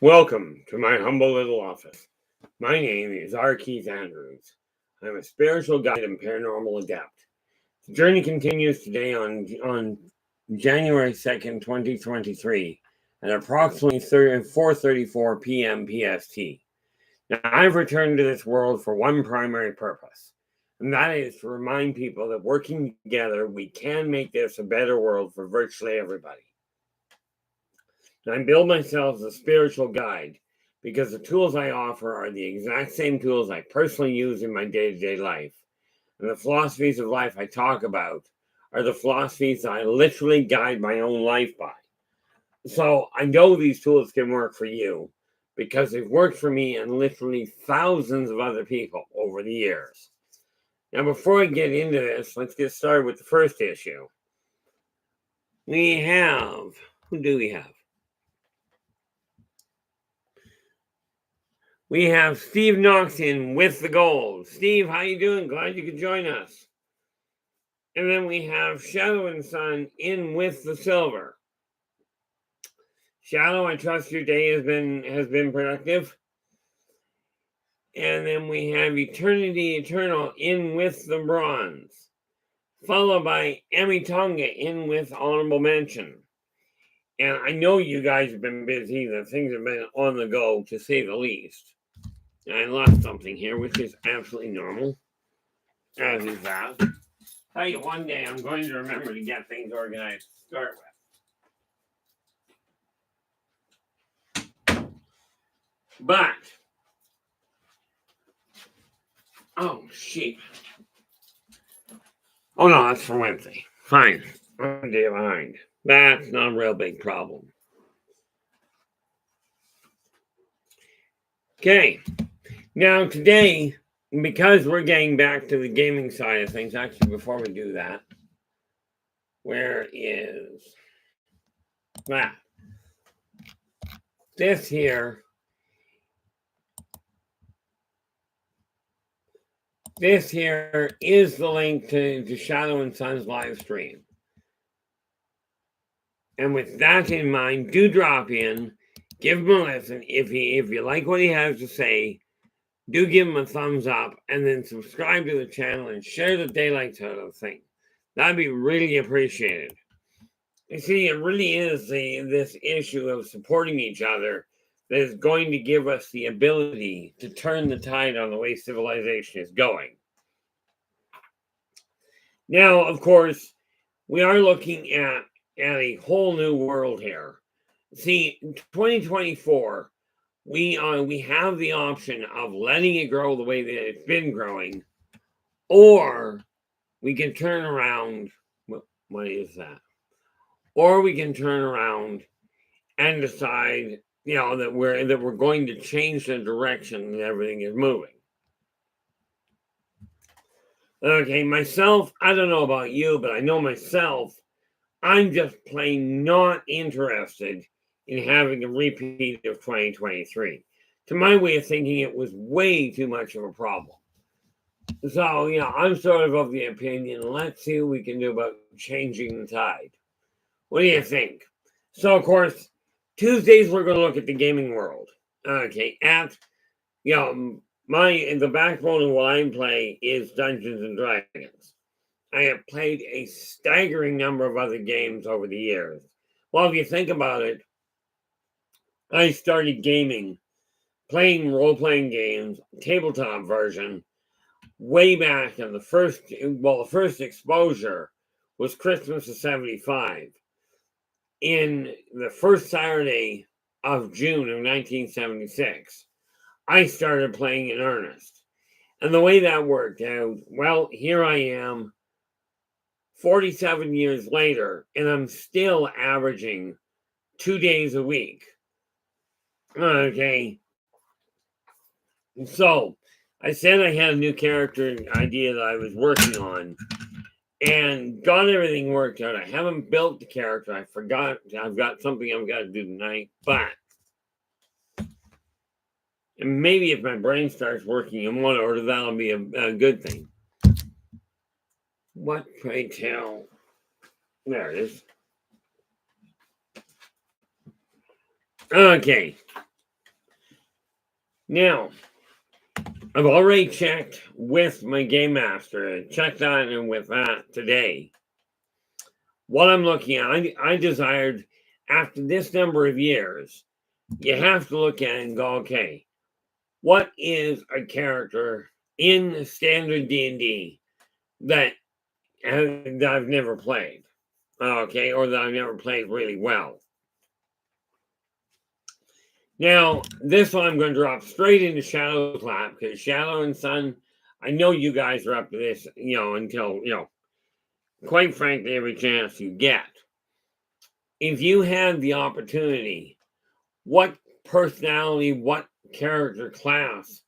Welcome to my humble little office. My name is R. Keith Andrews. I'm a spiritual guide and paranormal adept. The journey continues today on January 2nd, 2023 at approximately 4:34 p.m. PST. Now, I've returned to this world for one primary purpose, and that is to remind people that working together, we can make this a better world for virtually everybody. And I build myself as a spiritual guide because the tools I offer are the exact same tools I personally use in my day-to-day life. And the philosophies of life I talk about are the philosophies I literally guide my own life by. So I know these tools can work for you because they've worked for me and literally thousands of other people over the years. Now, before I get into this, let's get started with the first issue. Who do we have? We have Steve Knox in with the gold. Steve, how you doing? Glad you could join us. And then we have Shadow and Sun in with the silver. Shadow, I trust your day has been productive. And then we have Eternity Eternal in with the bronze, followed by Emmy Tonga in with honorable mention. And I know you guys have been busy. The things have been on the go, to say the least. I lost something here, which is absolutely normal, as is that. Tell you, one day I'm going to remember to get things organized to start with. But, oh, sheep. Oh, no, that's for Wednesday. Fine. I'm a day behind. That's not a real big problem. Okay. Now, today, because we're getting back to the gaming side of things, actually, before we do that, where is that? This here is the link to Shadow and Sun's live stream. And with that in mind, do drop in, give him a listen. If you like what he has to say, do give him a thumbs up, and then subscribe to the channel and share the daylight side of the thing. That'd be really appreciated. You see, it really is this issue of supporting each other that is going to give us the ability to turn the tide on the way civilization is going. Now, of course, we are looking at a whole new world here. See, in 2024, we have the option of letting it grow the way that it's been growing, or we can turn around. What is that? Or we can turn around and decide, that we're going to change the direction that everything is moving. Okay, myself, I don't know about you, but I know myself, I'm just plain not interested in having a repeat of 2023. To my way of thinking, it was way too much of a problem. So, I'm sort of the opinion, let's see what we can do about changing the tide. What do you think? So, of course, Tuesdays we're going to look at the gaming world. Okay, the backbone of what I play is Dungeons and Dragons. I have played a staggering number of other games over the years. Well, if you think about it, I started playing role-playing games, tabletop version, way back in the first exposure was Christmas of 75. In the first Saturday of June of 1976, I started playing in earnest. And the way that worked out, well, here I am, 47 years later, and I'm still averaging 2 days a week. Okay. So, I said I had a new character idea that I was working on, and got everything worked out. I haven't built the character. I forgot. I've got something I've got to do tonight, but and maybe if my brain starts working in one order, that'll be a good thing. What, pray tell? There it is. Okay. Now, I've already checked with my game master. Checked that and with that today. What I'm looking at, I desired after this number of years, you have to look at it and go, okay, what is a character in standard D&D that I've never played? Okay, or that I've never played really well. Now, this one I'm going to drop straight into Shadow's lap because Shadow and Sun, I know you guys are up to this, until, quite frankly, every chance you get. If you had the opportunity, what personality, what character class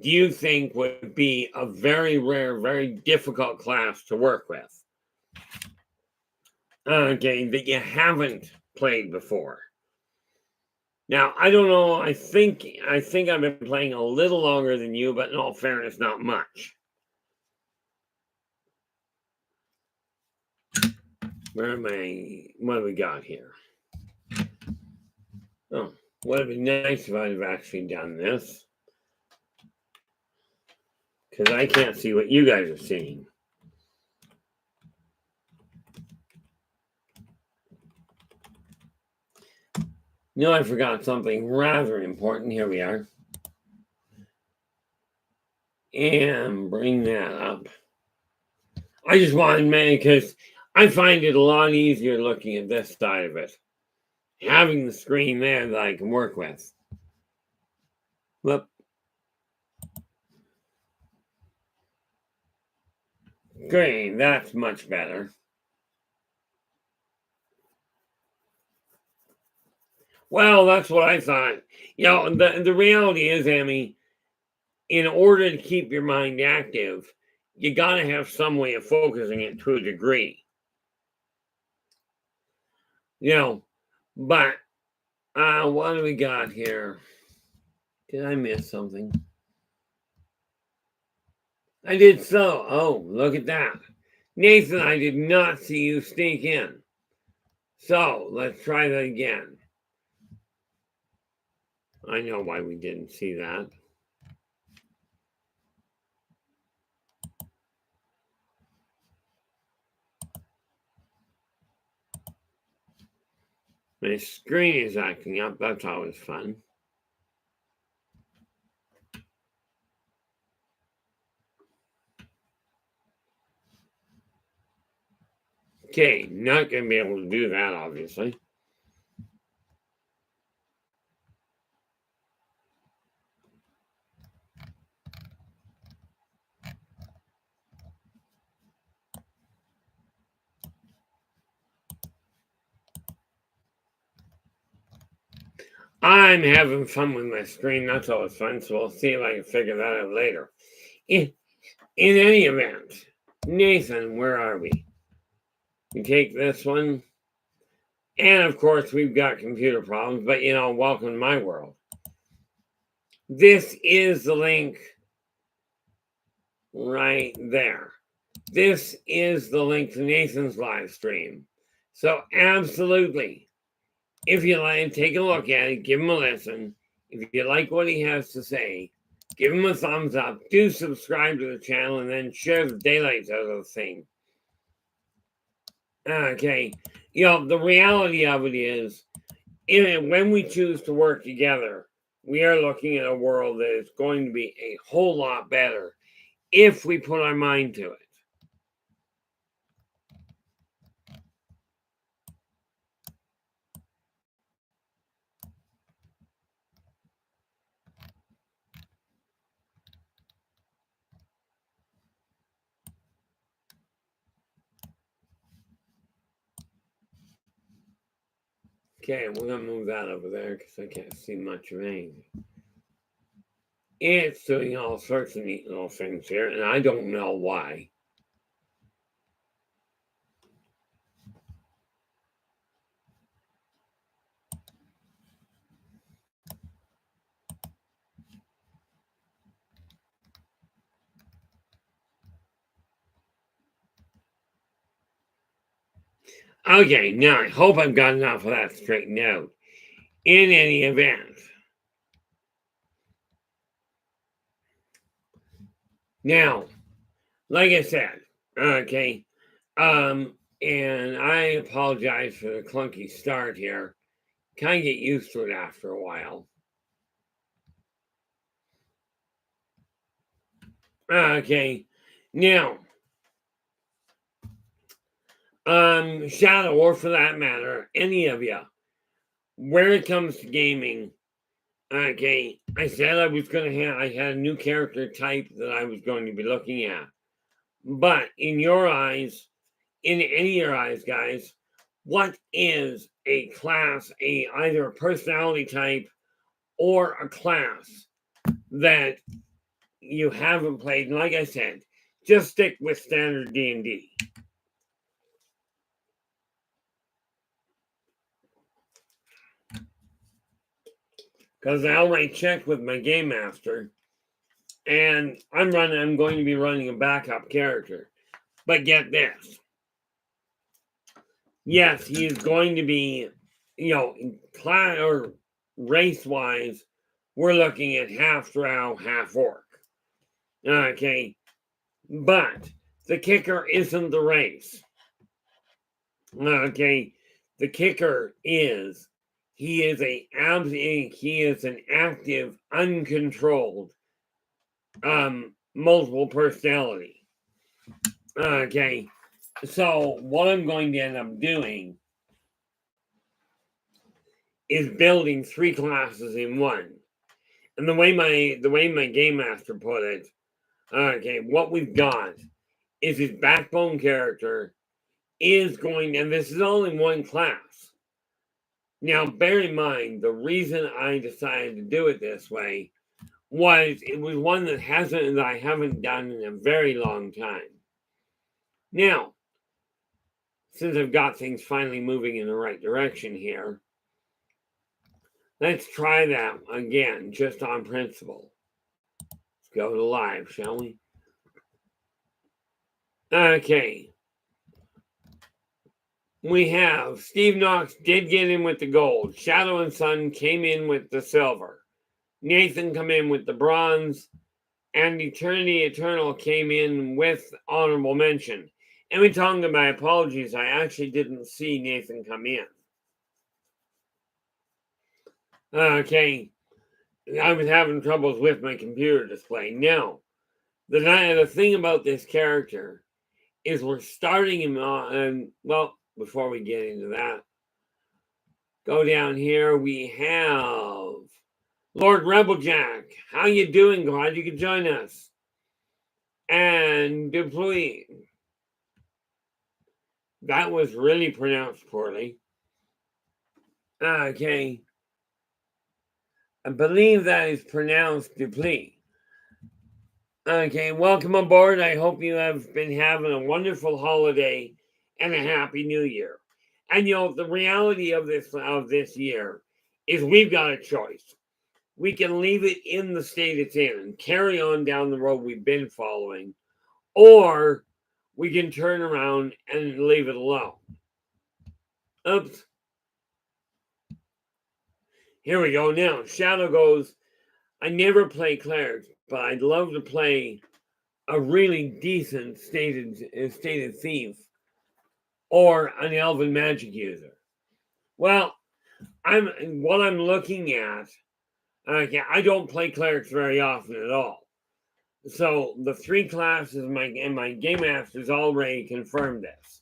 do you think would be a very rare, very difficult class to work with? Okay, that you haven't played before. Now, I don't know. I think I've been playing a little longer than you, but in all fairness, not much. Where am I? What have we got here? Oh, would have been nice if I'd have actually done this. Because I can't see what you guys are seeing. No, I forgot something rather important. Here we are. And bring that up. I just wanted many because I find it a lot easier looking at this side of it. Having the screen there that I can work with. Whoop. Great, that's much better. Well, that's what I thought. The reality is, Emmy, in order to keep your mind active, you got to have some way of focusing it to a degree. But what do we got here? Did I miss something? I did so. Oh, look at that. Nathan, I did not see you sneak in. So, let's try that again. I know why we didn't see that. My screen is acting up. That's always fun. Okay, not going to be able to do that, obviously. I'm having fun with my screen. That's always fun. So we'll see if I can figure that out later. In any event, Nathan, where are we? We take this one. And of course, we've got computer problems, but welcome to my world. This is the link right there. This is the link to Nathan's live stream. So absolutely, if you like, take a look at it, give him a listen. If you like what he has to say, give him a thumbs up. Do subscribe to the channel and then share the daylights out of the thing. Okay. The reality of it is, when we choose to work together, we are looking at a world that is going to be a whole lot better if we put our mind to it. Okay, we're going to move that over there because I can't see much of anything. It's doing all sorts of neat little things here, and I don't know why. Okay, now I hope I've got enough of that straightened out. In any event, Now, like I said, okay, and I apologize for the clunky start here. Kind of get used to it after a while. Okay, now, Shadow, or for that matter, any of you, where it comes to gaming, okay, I said I had a new character type that I was going to be looking at. But in your eyes, in any of your eyes, guys, what is a class, either a personality type or a class that you haven't played? And like I said, just stick with standard D&D. Because I already checked with my game master, and I'm going to be running a backup character. But get this. Yes, he is going to be, class or race wise, we're looking at half drow, half orc. Okay. But the kicker isn't the race. Okay. The kicker is he is an active, uncontrolled, multiple personality. Okay. So what I'm going to end up doing is building 3 classes in one. And the way my game master put it, okay, what we've got is his backbone character is going, and this is all in one class. Now, bear in mind, the reason I decided to do it this way was it was one that I haven't done in a very long time. Now, since I've got things finally moving in the right direction here, let's try that again, just on principle. Let's go to live, shall we? Okay. We have Steve Knox did get in with the gold. Shadow and Sun came in with the silver. Nathan come in with the bronze. And Eternity Eternal came in with honorable mention. And we talking about my apologies, I actually didn't see Nathan come in. Okay. I was having troubles with my computer display. Now, the thing about this character is we're starting him on, and well, before we get into that, go down here. We have Lord Rebeljack. How you doing? Glad you could join us. And Dupuis. That was really pronounced poorly. Okay. I believe that is pronounced Dupuis. Okay, welcome aboard. I hope you have been having a wonderful holiday and a happy new year. And the reality of this year is we've got a choice. We can leave it in the state it's in and carry on down the road we've been following, or we can turn around and leave it alone. Oops. Here we go now. Shadow goes, I never play clerics, but I'd love to play a really decent stated thief or an elven magic user. Well, what I'm looking at. Okay, I don't play clerics very often at all. So the 3 classes my game master's already confirmed this.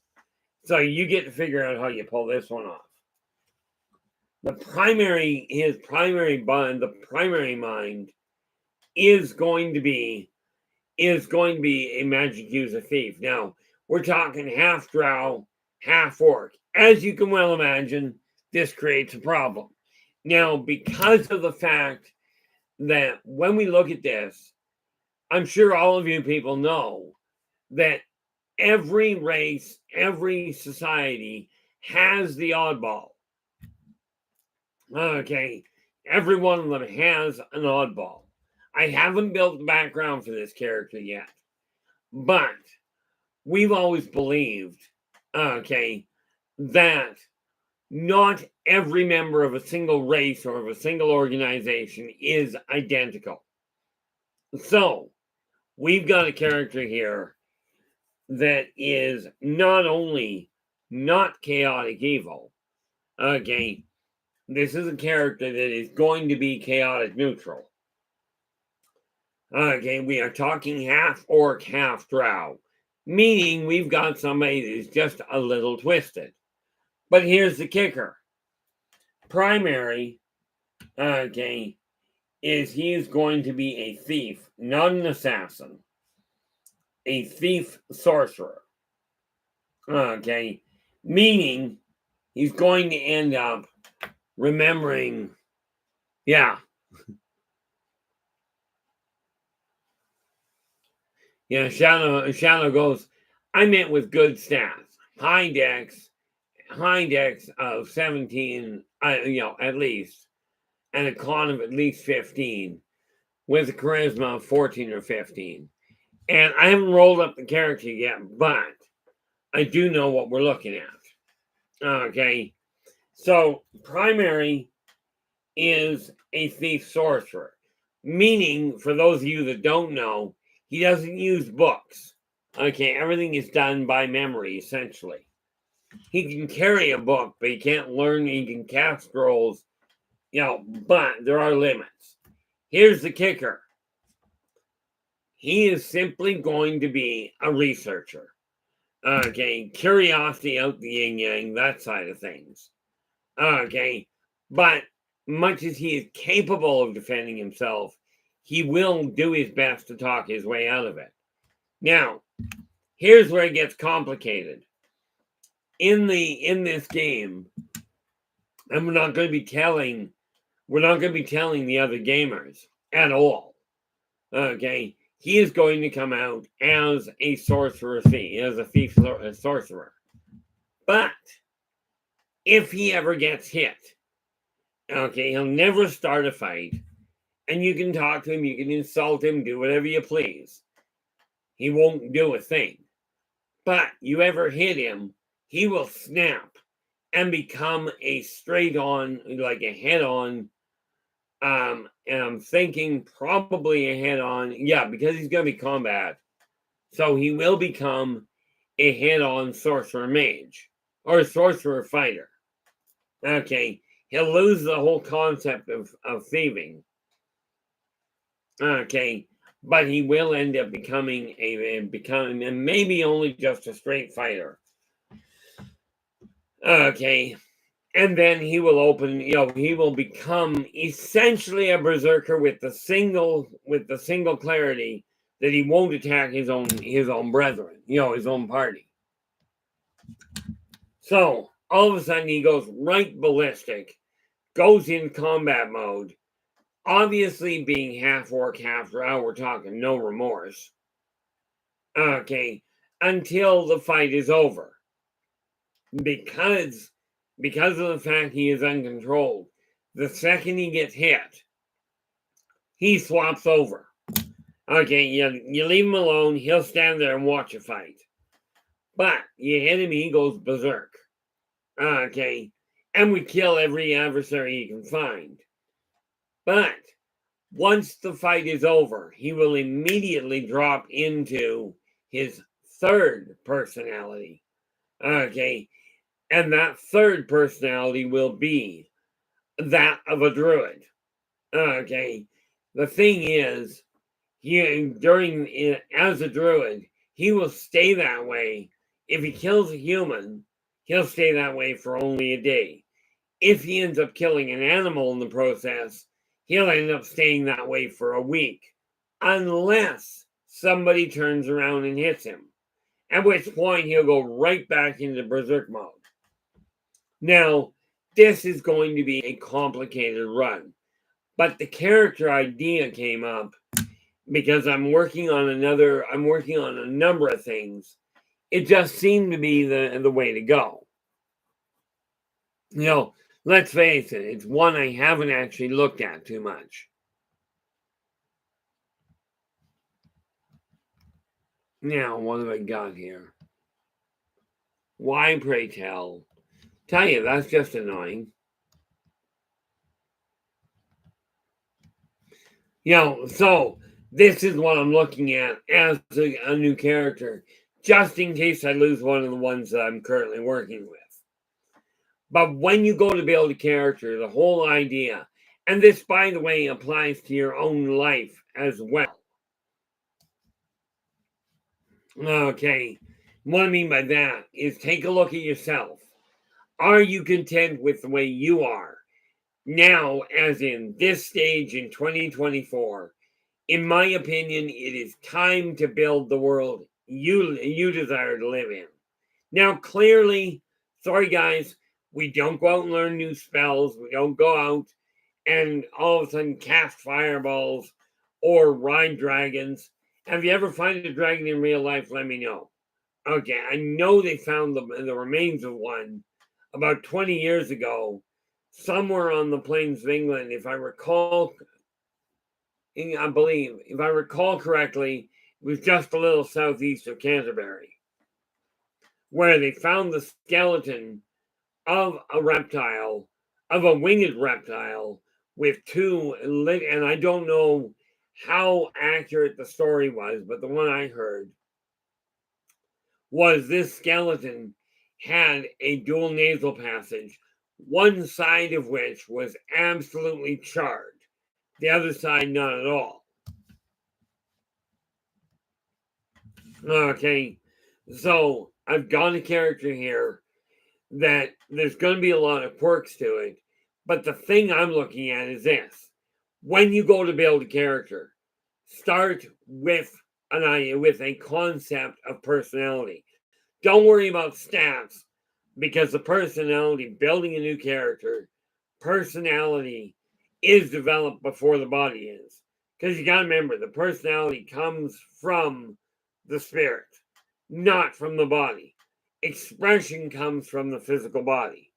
So you get to figure out how you pull this one off. The primary mind is going to be a magic user thief. Now, we're talking half drow, half orc. As you can well imagine, this creates a problem. Now, because of the fact that when we look at this, I'm sure all of you people know that every race, every society has the oddball. Okay, every one of them has an oddball. I haven't built the background for this character yet, but we've always believed, okay, that not every member of a single race or of a single organization is identical. So, we've got a character here that is not only not chaotic evil, okay, this is a character that is going to be chaotic neutral. Okay, we are talking half orc, half drow, meaning we've got somebody that is just a little twisted. But here's the kicker. Primary, okay, is he is going to be a thief, not an assassin. A thief sorcerer. Okay, meaning he's going to end up remembering, yeah. Yeah, Shadow goes, I meant with good stats. High dex of 17, at least, and a con of at least 15, with a charisma of 14 or 15. And I haven't rolled up the character yet, but I do know what we're looking at. Okay, so primary is a thief sorcerer, meaning, for those of you that don't know, he doesn't use books. Okay, everything is done by memory, essentially. He can carry a book, but he can't learn. He can cast scrolls, but there are limits. Here's the kicker. He is simply going to be a researcher. Okay, curiosity out the yin-yang, that side of things. Okay, but much as he is capable of defending himself, he will do his best to talk his way out of it. Now, here's where it gets complicated. In this game, and we're not going to be telling the other gamers at all. Okay, he is going to come out as a sorcerer thief, as a thief sorcerer. But if he ever gets hit, okay, he'll never start a fight, and you can talk to him, you can insult him, do whatever you please. He won't do a thing. But you ever hit him, he will snap and become a straight-on, like a head-on, and I'm thinking probably a head-on, because he's going to be combat. So he will become a head-on sorcerer mage, or sorcerer fighter. Okay, he'll lose the whole concept of thieving. Okay, but he will end up becoming and maybe only just a straight fighter. Okay, and then he will he will become essentially a berserker with the single clarity that he won't attack his own brethren, his own party. So all of a sudden he goes right ballistic, goes in combat mode. Obviously, being half orc, half drow, we're talking no remorse. Okay, until the fight is over. Because of the fact he is uncontrolled, the second he gets hit, he swaps over. Okay, you leave him alone, he'll stand there and watch a fight. But you hit him, he goes berserk. Okay, and we kill every adversary he can find. But once the fight is over, he will immediately drop into his third personality. Okay, and that third personality will be that of a druid. Okay, the thing is, as a druid, he will stay that way. If he kills a human, he'll stay that way for only a day. If he ends up killing an animal in the process, he'll end up staying that way for a week, unless somebody turns around and hits him, at which point he'll go right back into berserk mode. Now, this is going to be a complicated run, but the character idea came up because I'm working on a number of things. It just seemed to be the way to go. Let's face it, it's one I haven't actually looked at too much. Now, what have I got here? Why, pray tell? Tell you, that's just annoying. So this is what I'm looking at as a new character, just in case I lose one of the ones that I'm currently working with. But when you go to build a character, the whole idea, and this, by the way, applies to your own life as well. Okay, what I mean by that is take a look at yourself. Are you content with the way you are? Now, as in this stage in 2024, in my opinion, it is time to build the world you desire to live in. Now, clearly, sorry guys, we don't go out and learn new spells. We don't go out and all of a sudden cast fireballs or ride dragons. Have you ever found a dragon in real life? Let me know. Okay, I know they found the remains of one about 20 years ago, somewhere on the plains of England, if I recall. I believe, if I recall correctly, it was just a little southeast of Canterbury, where they found the skeleton of a reptile, of a winged reptile, with two lit. And I don't know how accurate the story was, but the one I heard was this skeleton had a dual nasal passage, one side of which was absolutely charred, the other side not at all. Okay, so I've got a character here that there's going to be a lot of quirks to it, but the thing I'm looking at is this: when you go to build a character, start with a concept of personality. Don't worry about stats, because the personality, building a new character, personality is developed before the body is. Because you got to remember, the personality comes from the spirit, not from the body. Expression comes from the physical body.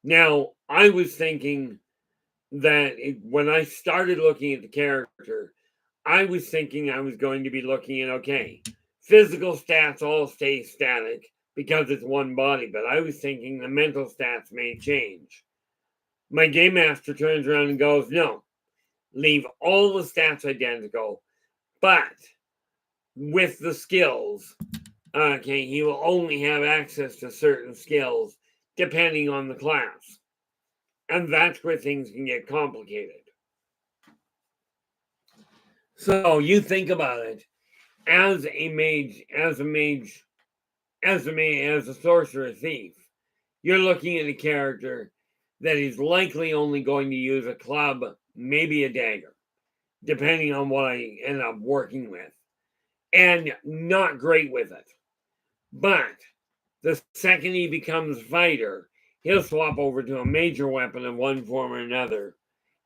Now, I was thinking that when I started looking at the character, I was thinking I was going to be looking at, okay, physical stats all stay static because it's one body, but I was thinking the mental stats may change. My game master turns around and goes, no, leave all the stats identical, but with the skills, okay, he will only have access to certain skills depending on the class. And that's where things can get complicated. So you think about it, as a mage, as a sorcerer thief, you're looking at a character that is likely only going to use a club, maybe a dagger, depending on what I end up working with, and not great with it. But the second he becomes fighter, he'll swap over to a major weapon of one form or another,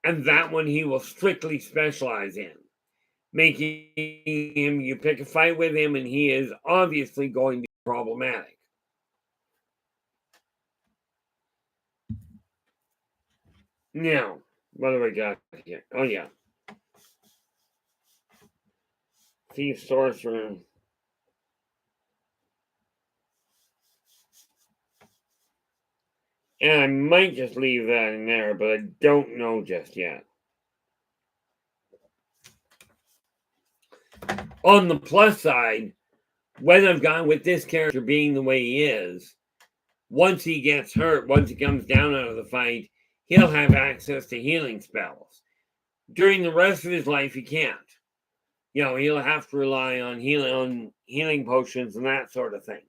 and that one he will strictly specialize in, making him, you pick a fight with him, and he is obviously going to be problematic. Now, what have I got here? Oh, yeah. Thief, sorcerer. And I might just leave that in there, but I don't know just yet. On the plus side, when I've gone with this character being the way he is, once he gets hurt, once he comes down out of the fight, he'll have access to healing spells. During the rest of his life, he can't. He'll have to rely on healing potions and that sort of thing.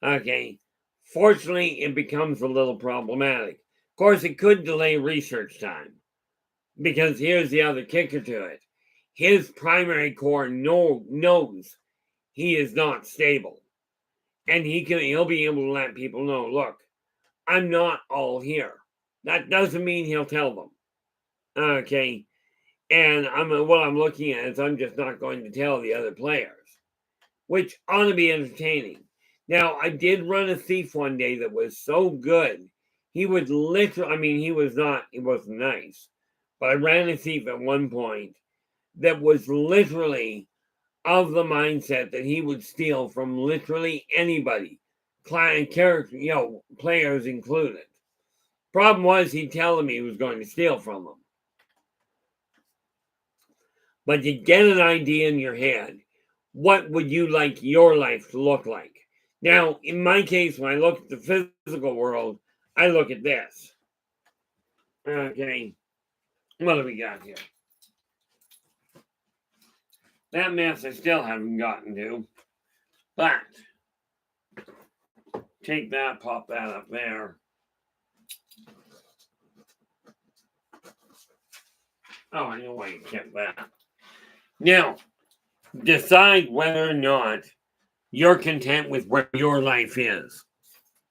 Okay. Fortunately, it becomes a little problematic. Of course, it could delay research time, because here's the other kicker to it. His primary core knows he is not stable, and he'll be able to let people know, look, I'm not all here. That doesn't mean he'll tell them. Okay. And what I'm looking at is I'm just not going to tell the other players, which ought to be entertaining. Now, I did run a thief one day that was so good. He would literally, he wasn't nice, but I ran a thief at one point that was literally of the mindset that he would steal from literally anybody, client, character, players included. Problem was, he'd tell them he was going to steal from them. but you get an idea in your head. What would you like your life to look like? Now, in my case, when I look at the physical world, I look at this. Okay, what do we got here? That mess I still haven't gotten to, but take that, pop that up there. Oh, I know why you kept that. Now, decide whether or not you're content with where your life is.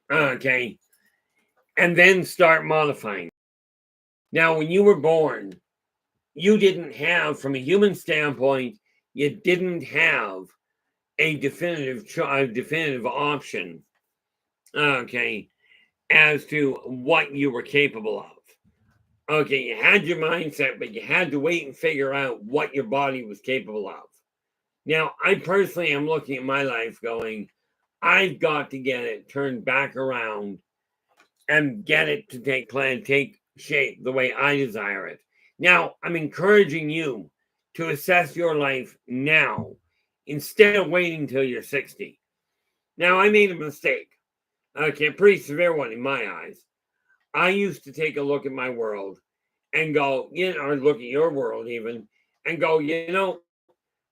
Okay, and then start modifying. Now, when you were born, you didn't have, from a human standpoint, you didn't have a definitive option, okay, as to what you were capable of. Okay, you had your mindset, but you had to wait and figure out what your body was capable of. Now, I personally am looking at my life going, I've got to get it turned back around and get it to take shape the way I desire it. Now, I'm encouraging you to assess your life now instead of waiting till you're 60. Now, I made a mistake. Okay, a pretty severe one in my eyes. I used to take a look at my world and go, or look at your world even, and go,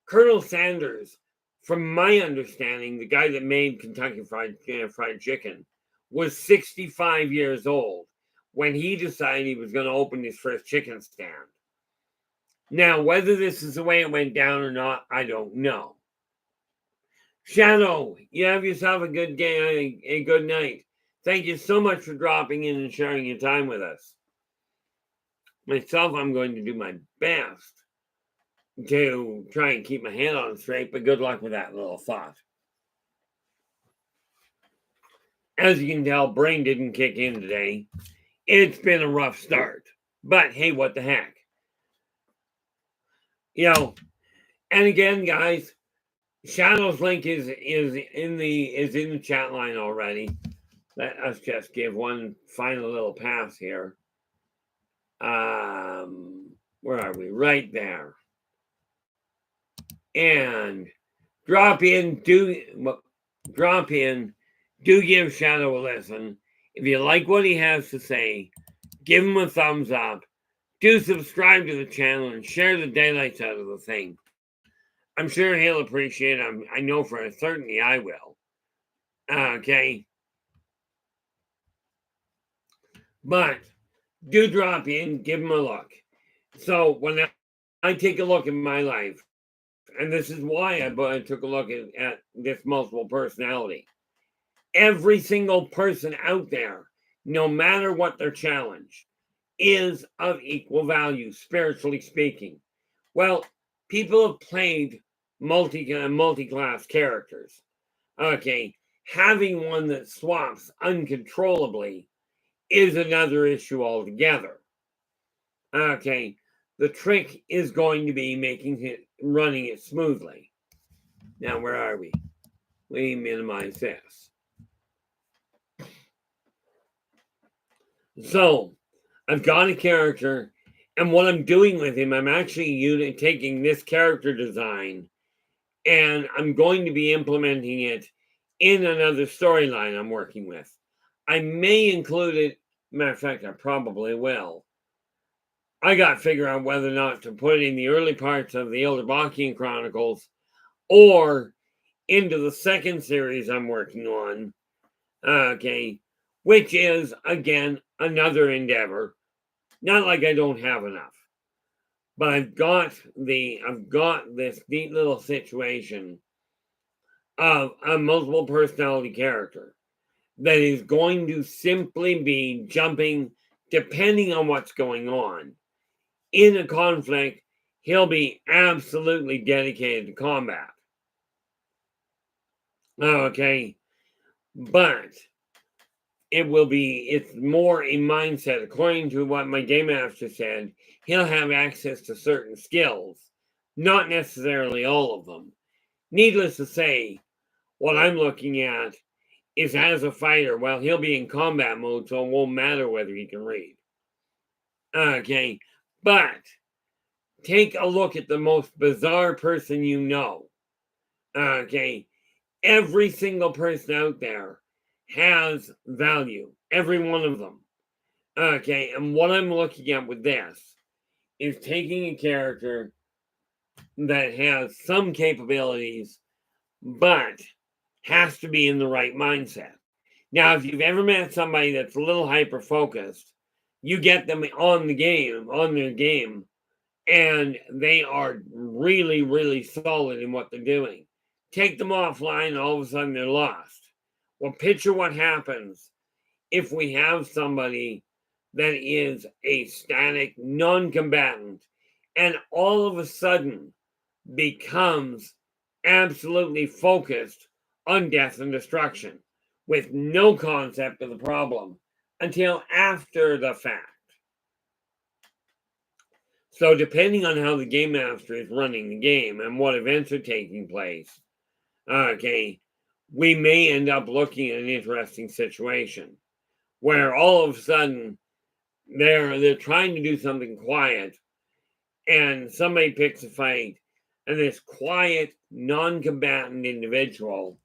Colonel Sanders, from my understanding, the guy that made Kentucky Fried Chicken, was 65 years old when he decided he was going to open his first chicken stand. Now, whether this is the way it went down or not, I don't know. Shadow, you have yourself a good day, a good night. Thank you so much for dropping in and sharing your time with us. Myself, I'm going to do my best to try and keep my head on straight, but good luck with that little thought. As you can tell, brain didn't kick in today. It's been a rough start, but hey, what the heck? And again, guys, Shadow's link is in the chat line already. Let us just give one final little pass here. Where are we? Right there. And drop in, do give Shadow a listen. If you like what he has to say, give him a thumbs up. Do subscribe to the channel and share the daylights out of the thing. I'm sure he'll appreciate it. I know for a certainty I will. Okay. But do drop in, give him a look. So when I take a look at my life, and this is why I took a look at this multiple personality. Every single person out there, no matter what their challenge, is of equal value, spiritually speaking. Well, people have played multi-class characters. Okay, having one that swaps uncontrollably is another issue altogether. Okay, the trick is going to be running it smoothly. Now, where are we? We minimize this. So, I've got a character, and what I'm doing with him, I'm actually taking this character design, and I'm going to be implementing it in another storyline I'm working with. I may include it, matter of fact, I probably will. I got to figure out whether or not to put it in the early parts of the Yldrbacian Chronicles or into the second series I'm working on, okay, which is, again, another endeavor. Not like I don't have enough, but I've got this neat little situation of a multiple personality character that is going to simply be jumping, depending on what's going on. In a conflict, he'll be absolutely dedicated to combat. Okay, but it's more a mindset. According to what my game master said, he'll have access to certain skills, not necessarily all of them. Needless to say, what I'm looking at is as a fighter, well, he'll be in combat mode, so it won't matter whether he can read. Okay, but take a look at the most bizarre person you know. Okay, every single person out there has value, every one of them. Okay, and what I'm looking at with this is taking a character that has some capabilities, but has to be in the right mindset. Now, if you've ever met somebody that's a little hyper focused, you get them on their game, and they are really, really solid in what they're doing. Take them offline, and all of a sudden they're lost. Well, picture what happens if we have somebody that is a static non-combatant and all of a sudden becomes absolutely focused on death and destruction with no concept of the problem until after the fact. So depending on how the game master is running the game and what events are taking place, okay, we may end up looking at an interesting situation where all of a sudden they're trying to do something quiet and somebody picks a fight, and this quiet, non-combatant individual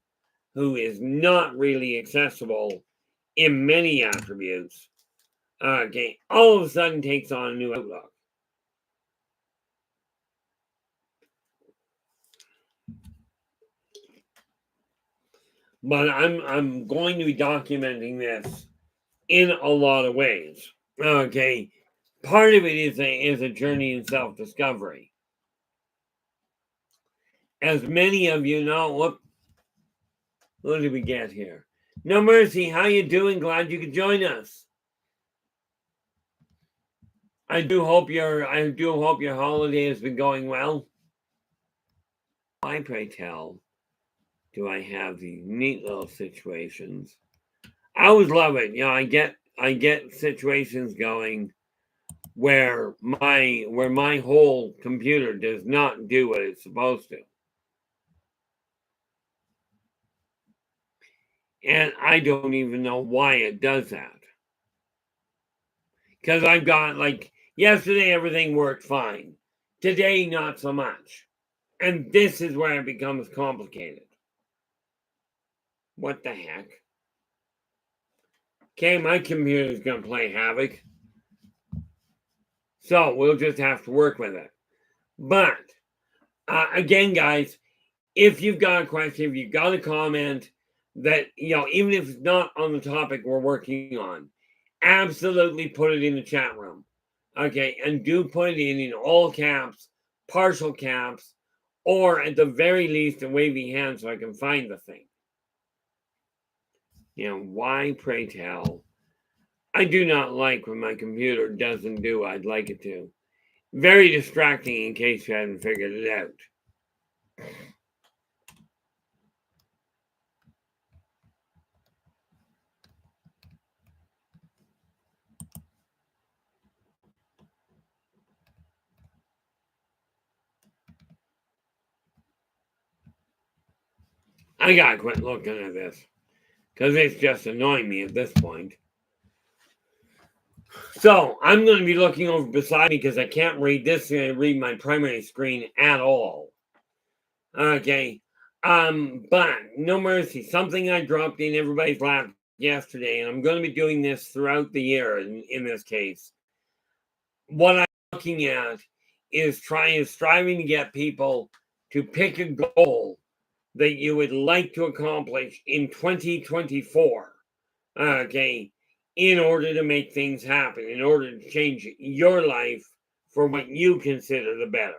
who is not really accessible in many attributes, okay, all of a sudden takes on a new outlook. But I'm going to be documenting this in a lot of ways. Okay, part of it is a journey in self-discovery. As many of you know, what did we get here? No Mercy, how you doing? Glad you could join us. I do hope your holiday has been going well. Why, pray tell, do I have these neat little situations? I always love it. You know, I get situations going where my whole computer does not do what it's supposed to. And I don't even know why it does that. Because I've got, like, yesterday everything worked fine. Today, not so much. And this is where it becomes complicated. What the heck? Okay, my computer's going to play havoc. So we'll just have to work with it. But, again, guys, if you've got a question, if you've got a comment that, you know, even if it's not on the topic we're working on, absolutely put it in the chat room. Okay, and do put it in all caps, partial caps, or at the very least a wavy hand so I can find the thing. You know, why, pray tell? I do not like when my computer doesn't do what I'd like it to. Very distracting in case you haven't figured it out. I gotta quit looking at this because it's just annoying me at this point. So I'm going to be looking over beside me because I can't read this. Read my primary screen at all. Okay. But no mercy. Something I dropped in everybody's lap yesterday, and I'm going to be doing this throughout the year in this case. What I'm looking at is striving to get people to pick a goal that you would like to accomplish in 2024. Okay. In order to make things happen, in order to change your life for what you consider the better.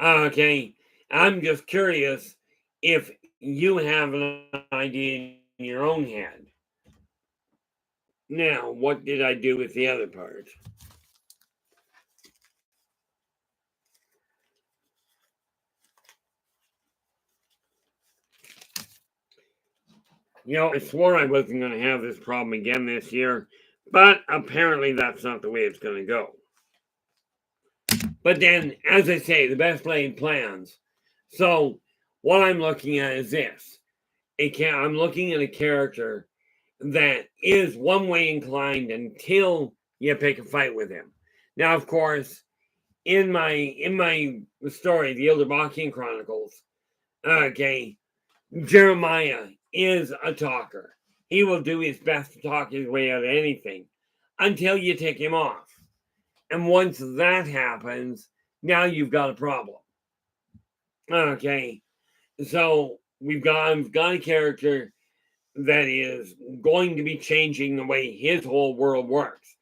Okay, I'm just curious if you have an idea in your own head. Now, what did I do with the other part? You know, I swore I wasn't going to have this problem again this year, but apparently that's not the way it's going to go. But then, as I say, the best laid plans. So, what I'm looking at is this. I'm looking at a character that is one way inclined until you pick a fight with him. Now, of course, in my story, the Yldrbacian Chronicles, okay, Jeremiah is a talker. He will do his best to talk his way out of anything until you take him off. And once that happens, now you've got a problem. Okay, so I've got a character that is going to be changing the way his whole world works.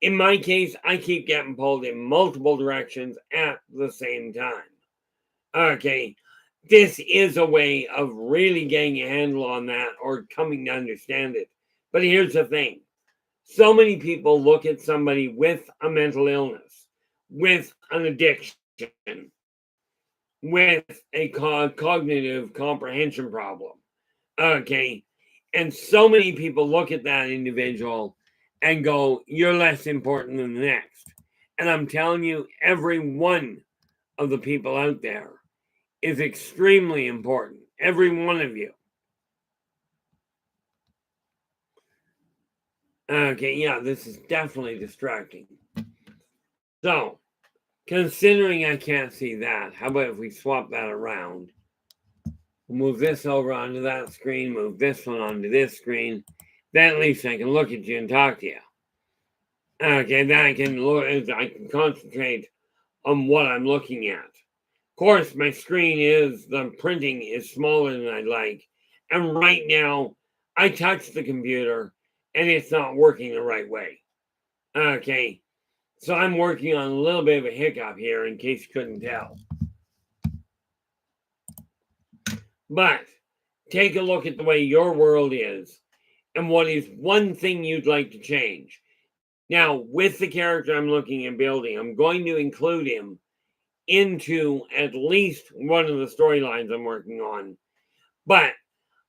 In my case, I keep getting pulled in multiple directions at the same time. Okay, this is a way of really getting a handle on that or coming to understand it. But here's the thing. So many people look at somebody with a mental illness, with an addiction, with a cognitive comprehension problem. Okay. And so many people look at that individual and go, you're less important than the next. And I'm telling you, every one of the people out there is extremely important. Every one of you. Okay, yeah, this is definitely distracting. So, considering I can't see that, how about if we swap that around? Move this over onto that screen, move this one onto this screen. Then at least I can look at you and talk to you. Okay, then I can concentrate on what I'm looking at. Of course, my screen the printing is smaller than I'd like. And right now, I touched the computer and it's not working the right way. Okay, so I'm working on a little bit of a hiccup here in case you couldn't tell. But take a look at the way your world is and what is one thing you'd like to change. Now, with the character I'm looking at building, I'm going to include him into at least one of the storylines I'm working on. But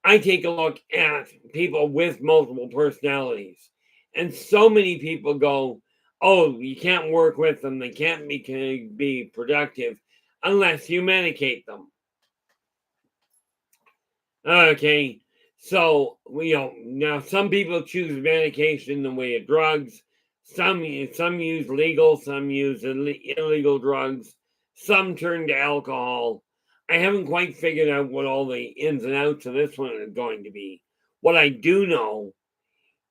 I take a look at people with multiple personalities. And so many people go, oh, you can't work with them. They can't be productive unless you medicate them. Okay, so now some people choose medication in the way of drugs. Some use legal, some use illegal drugs. Some turn to alcohol. I haven't quite figured out what all the ins and outs of this one are going to be. What I do know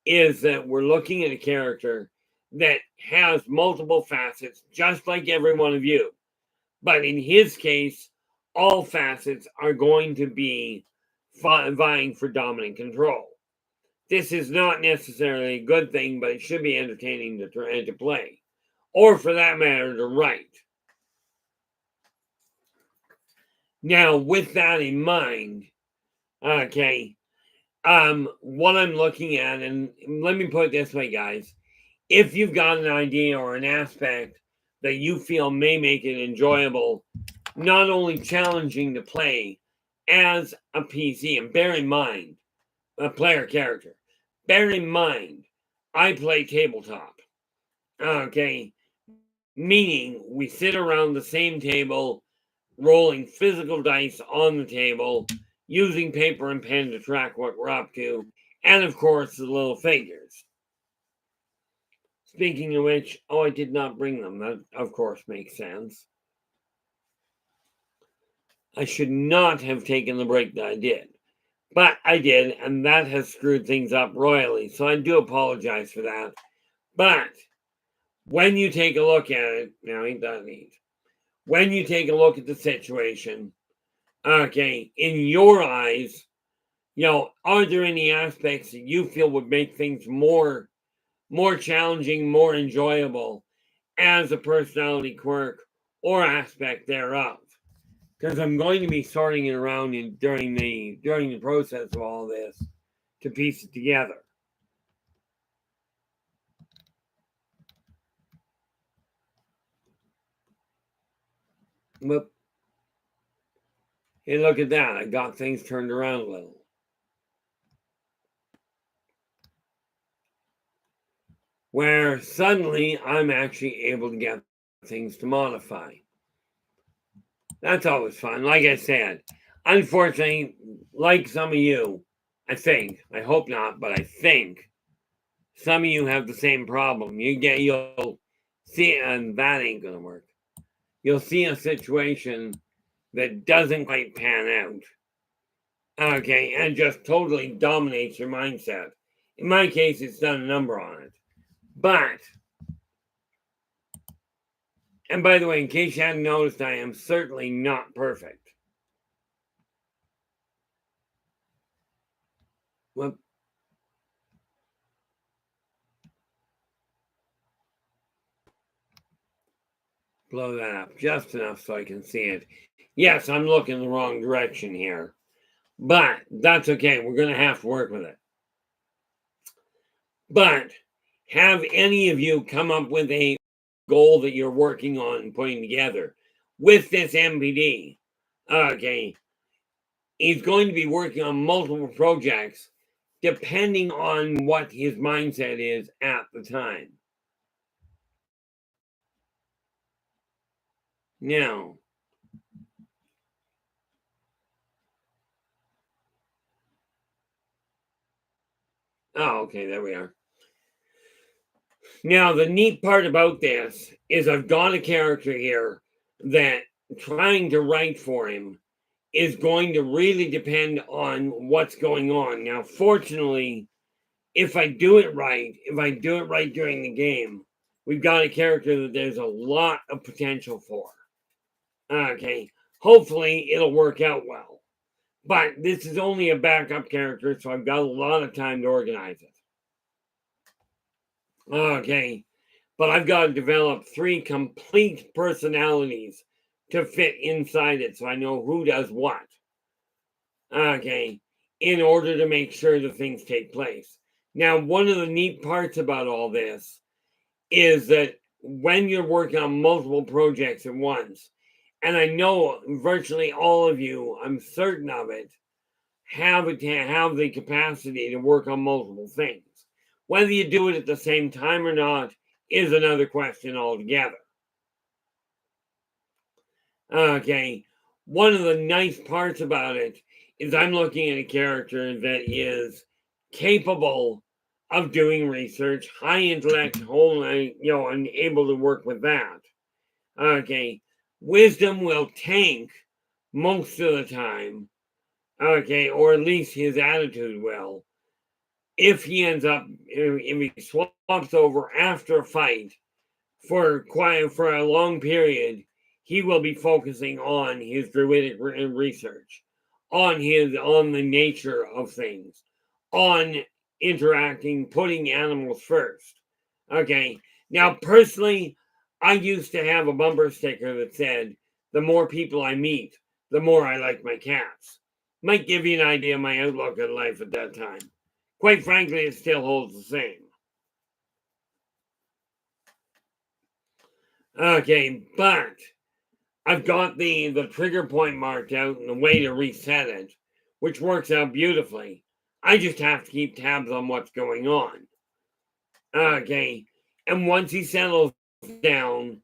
is that we're looking at a character that has multiple facets, just like every one of you. But in his case, all facets are going to be vying for dominant control. This is not necessarily a good thing, but it should be entertaining to play, or for that matter, to write. Now, with that in mind, okay, what I'm looking at, and let me put it this way, guys, if you've got an idea or an aspect that you feel may make it enjoyable, not only challenging to play as a PC, and bear in mind, a player character, bear in mind, I play tabletop, okay, meaning we sit around the same table, rolling physical dice on the table, using paper and pen to track what we're up to, and of course the little figures. Speaking of which, I did not bring them. That, of course, makes sense. I should not have taken the break that I did. But I did, and that has screwed things up royally, so I do apologize for that. But when you take a look at it, now ain't that neat? When you take a look at the situation, okay, in your eyes, are there any aspects that you feel would make things more challenging, more enjoyable as a personality quirk or aspect thereof? Because I'm going to be sorting it around during the process of all this to piece it together. Whoop. Hey, look at that. I got things turned around a little. Where suddenly I'm actually able to get things to modify. That's always fun. Like I said, unfortunately, like some of you, I hope not, but I think some of you have the same problem. You'll see, and that ain't gonna work. You'll see a situation that doesn't quite pan out, okay, and just totally dominates your mindset. In my case, it's done a number on it. But, and by the way, in case you hadn't noticed, I am certainly not perfect. Whoop. Blow that up just enough so I can see it. Yes, I'm looking the wrong direction here. But that's okay. We're going to have to work with it. But have any of you come up with a goal that you're working on and putting together with this MPD? Okay. He's going to be working on multiple projects depending on what his mindset is at the time. Now, oh, okay, there we are. Now, the neat part about this is I've got a character here that trying to write for him is going to really depend on what's going on. Now, fortunately, if I do it right during the game, we've got a character that there's a lot of potential for. Okay, hopefully it'll work out well. But this is only a backup character, so I've got a lot of time to organize it. Okay, but I've got to develop 3 complete personalities to fit inside it so I know who does what. Okay, in order to make sure that things take place. Now, one of the neat parts about all this is that when you're working on multiple projects at once, and I know virtually all of you, I'm certain of it, have the capacity to work on multiple things. Whether you do it at the same time or not is another question altogether. Okay, one of the nice parts about it is I'm looking at a character that is capable of doing research, high intellect, and able to work with that. Okay, wisdom will tank most of the time. Okay, or at least his attitude will. If he ends up, if he swaps over after a fight for a long period, he will be focusing on his druidic research, on the nature of things, on interacting, putting animals first. Okay. Now, personally, I used to have a bumper sticker that said, "The more people I meet, the more I like my cats." Might give you an idea of my outlook on life at that time. Quite frankly, it still holds the same. Okay, but I've got the trigger point marked out and the way to reset it, which works out beautifully. I just have to keep tabs on what's going on. Okay, and once he settles down,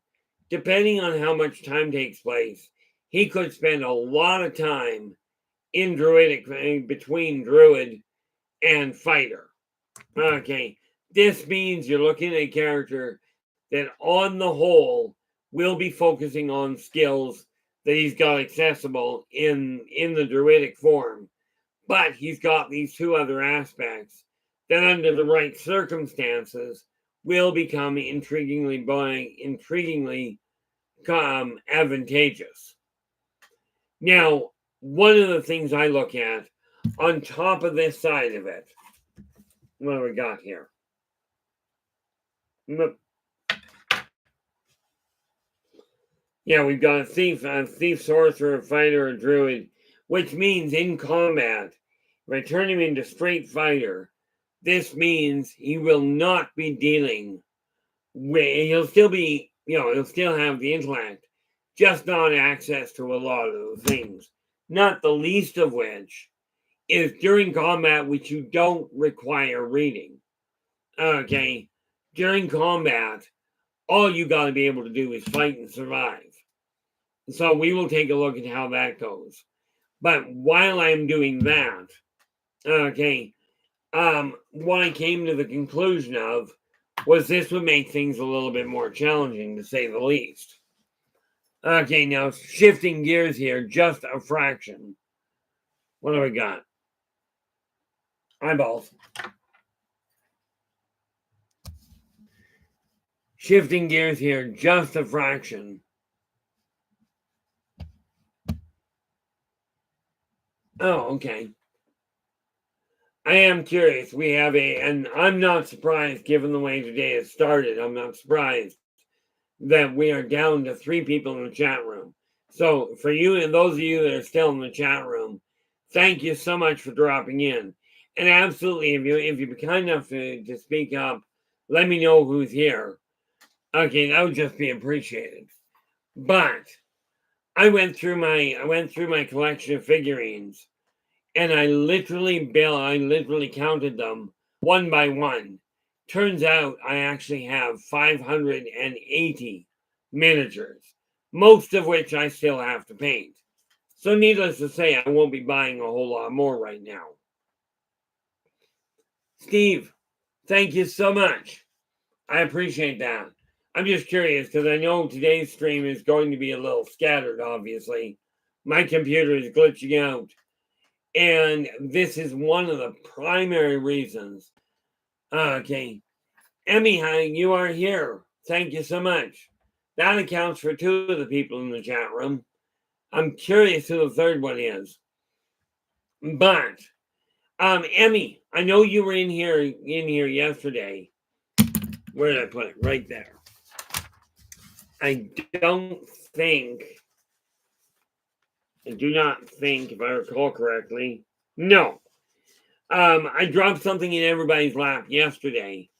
depending on how much time takes place, he could spend a lot of time in druidic, between druid and fighter. Okay, this means you're looking at a character that on the whole will be focusing on skills that he's got accessible in the druidic form, but he's got these 2 other aspects that under the right circumstances will become intriguingly advantageous. Now, one of the things I look at on top of this side of it, what do we got here? Yeah, we've got a thief, sorcerer, a fighter, a druid, which means in combat, if I turn him into straight fighter, this means he will not be dealing with, he'll still be, he'll still have the intellect, just not access to a lot of the things. Not the least of which is during combat, which you don't require reading. Okay, during combat, all you got to be able to do is fight and survive. So we will take a look at how that goes. But while I'm doing that, okay, what I came to the conclusion of was this would make things a little bit more challenging, to say the least. Okay, now shifting gears here, just a fraction. What do we got? Eyeballs. Shifting gears here, just a fraction. Oh, okay. I am curious. We have and I'm not surprised given the way today has started. I'm not surprised that we are down to 3 people in the chat room. So for you and those of you that are still in the chat room, thank you so much for dropping in. And absolutely, if you'd be kind enough to speak up, let me know who's here. Okay, that would just be appreciated. But I went through my collection of figurines, and I literally counted them one by one. Turns out I actually have 580 miniatures, most of which I still have to paint. So needless to say, I won't be buying a whole lot more right now. Steve, thank you so much. I appreciate that. I'm just curious because I know today's stream is going to be a little scattered, obviously. My computer is glitching out. And this is one of the primary reasons. Okay. Emmy, you are here. Thank you so much. That accounts for 2 of the people in the chat room. I'm curious who the third one is. But, Emmy, I know you were in here yesterday. Where did I put it? Right there. I do not think, if I recall correctly, no. I dropped something in everybody's lap yesterday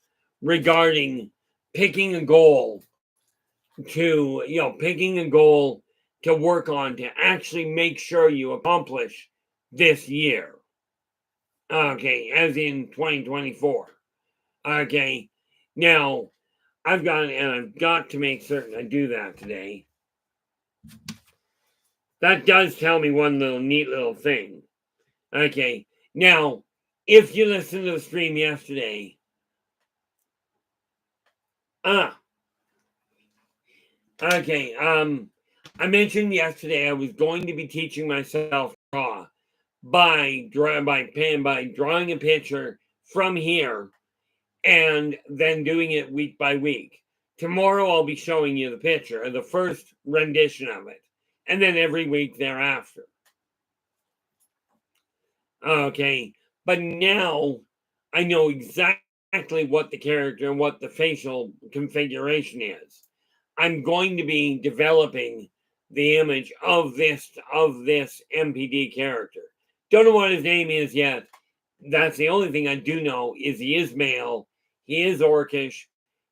regarding picking a goal to work on to actually make sure you accomplish this year. Okay, as in 2024. Okay, now I've got to make certain I do that today. That does tell me one neat little thing. Okay, now if you listened to the stream yesterday, okay, I mentioned yesterday I was going to be teaching myself to draw by drawing a picture from here and then doing it week by week. Tomorrow I'll be showing you the picture, the first rendition of it, and then every week thereafter. Okay, but now I know exactly what the character and what the facial configuration is. I'm going to be developing the image of this MPD character. Don't know what his name is yet. That's the only thing I do know is he is male. He is orcish.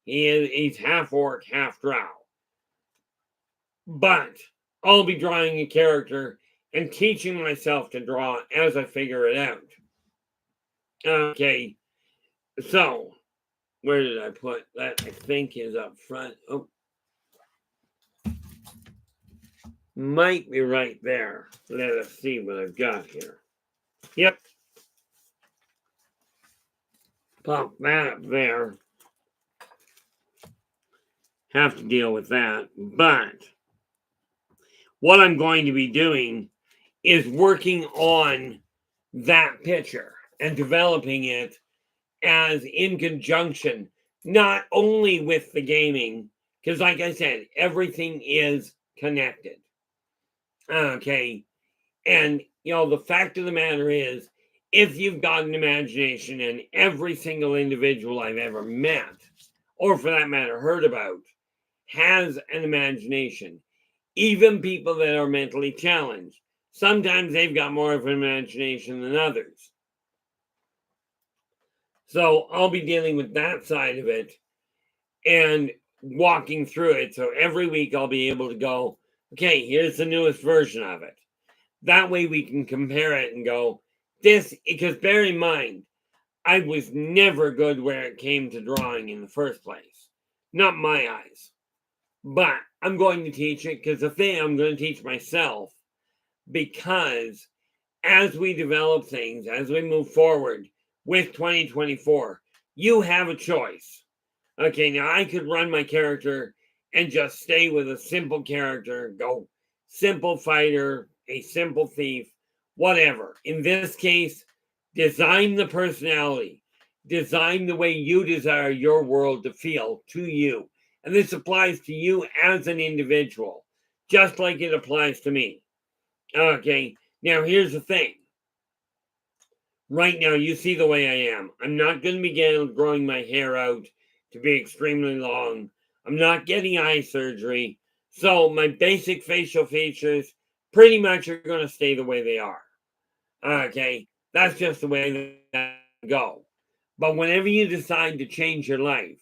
He's half orc, half drow. But I'll be drawing a character and teaching myself to draw as I figure it out. Okay, so where did I put that? I think is up front. Oh, might be right there. Let us see what I've got here. Yep. Pop that up there. Have to deal with that. But what I'm going to be doing is working on that picture and developing it as in conjunction, not only with the gaming, because like I said, everything is connected. Okay. And, the fact of the matter is, if you've got an imagination, and every single individual I've ever met, or for that matter, heard about, has an imagination, even people that are mentally challenged, sometimes they've got more of an imagination than others. So I'll be dealing with that side of it and walking through it. So every week I'll be able to go, okay, here's the newest version of it. That way we can compare it and go, because bear in mind, I was never good where it came to drawing in the first place. Not my eyes. But I'm going to teach it because the thing I'm going to teach myself, because as we develop things, as we move forward with 2024, you have a choice. Okay, now I could run my character and just stay with a simple character, go simple fighter, a simple thief, whatever. In this case, design the personality, design the way you desire your world to feel to you. And this applies to you as an individual, just like it applies to me. Okay, now here's the thing. Right now, you see the way I am. I'm not going to begin growing my hair out to be extremely long. I'm not getting eye surgery. So my basic facial features pretty much are going to stay the way they are. Okay, that's just the way that go. But whenever you decide to change your life,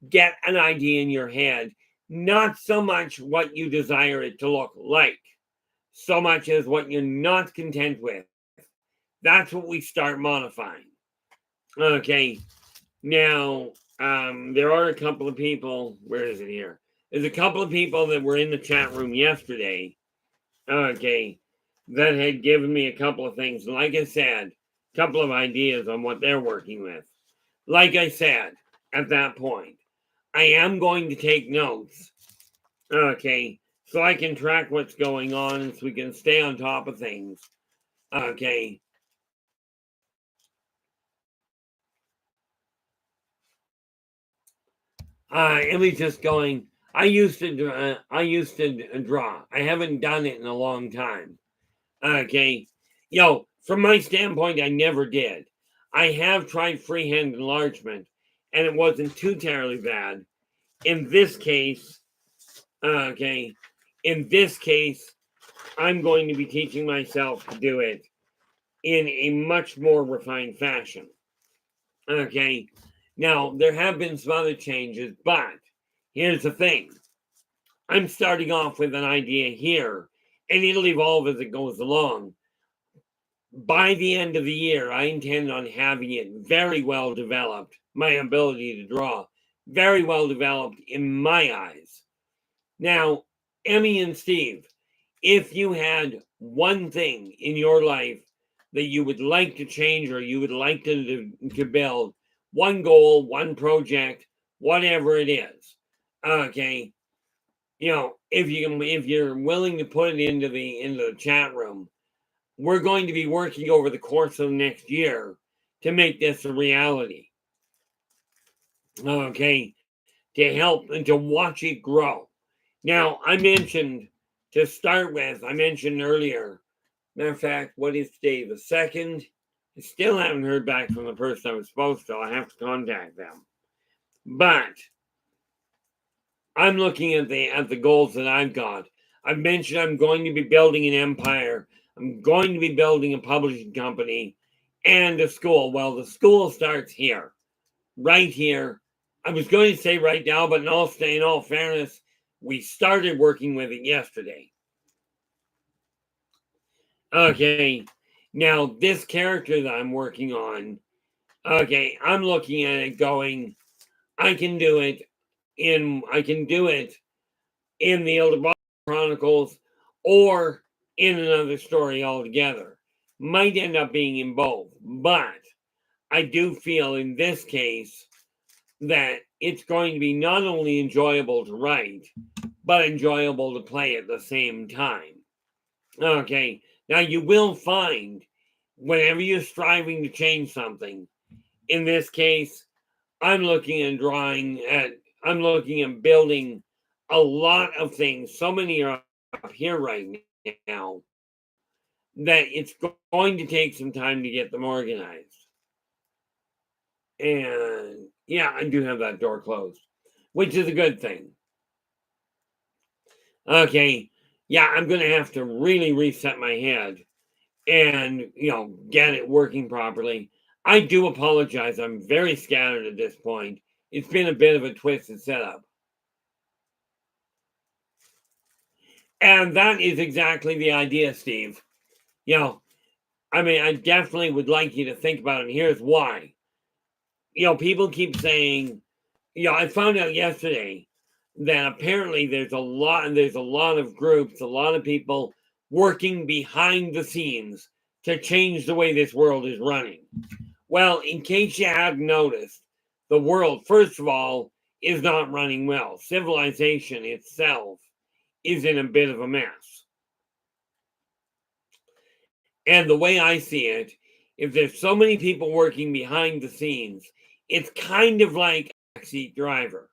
get an idea in your head, not so much what you desire it to look like, so much as what you're not content with. That's what we start modifying. Okay, now there are a couple of people. Where is it here? There's a couple of people that were in the chat room yesterday. Okay, that had given me a couple of things. Like I said, a couple of ideas on what they're working with. Like I said, at that point, I am going to take notes. Okay, so I can track what's going on and so we can stay on top of things. Okay. It was just going. I used to draw. I haven't done it in a long time. Okay, from my standpoint, I never did. I have tried freehand enlargement, and it wasn't too terribly bad. In this case, okay, in this case, I'm going to be teaching myself to do it in a much more refined fashion. Okay, now there have been some other changes, but here's the thing. I'm starting off with an idea here, and it'll evolve as it goes along. By the end of the year, I intend on having it very well developed, my ability to draw, very well developed in my eyes. Now, Emmy and Steve, if you had one thing in your life that you would like to change or you would like to build, one goal, one project, whatever it is, okay, if you're willing to put it into the chat room, we're going to be working over the course of the next year to make this a reality. Okay, to help and to watch it grow. Now, I mentioned earlier, matter of fact, what is today, the 2nd? I still haven't heard back from the person I was supposed to. I have to contact them. But I'm looking at the goals that I've got. I've mentioned I'm going to be building an empire. I'm going to be building a publishing company and a school. Well, the school starts here, right here. I was going to say right now, but in all fairness, we started working with it yesterday. Okay, now this character that I'm working on, okay, I'm looking at it going, I can do it in the Yldrbac Chronicles or in another story altogether. Might end up being in both, but I do feel in this case that it's going to be not only enjoyable to write, but enjoyable to play at the same time. Okay, now you will find whenever you're striving to change something, in this case, I'm looking at building a lot of things. So many are up here right now that it's going to take some time to get them organized. And yeah, I do have that door closed, which is a good thing. Okay, yeah, I'm going to have to really reset my head and, get it working properly. I do apologize. I'm very scattered at this point. It's been a bit of a twisted setup. And that is exactly the idea, Steve. I definitely would like you to think about it. And here's why. People keep saying, I found out yesterday that apparently there's a lot of groups, a lot of people working behind the scenes to change the way this world is running. Well, in case you hadn't noticed, the world, first of all, is not running well. Civilization itself is in a bit of a mess. And the way I see it, if there's so many people working behind the scenes, it's kind of like a backseat driver.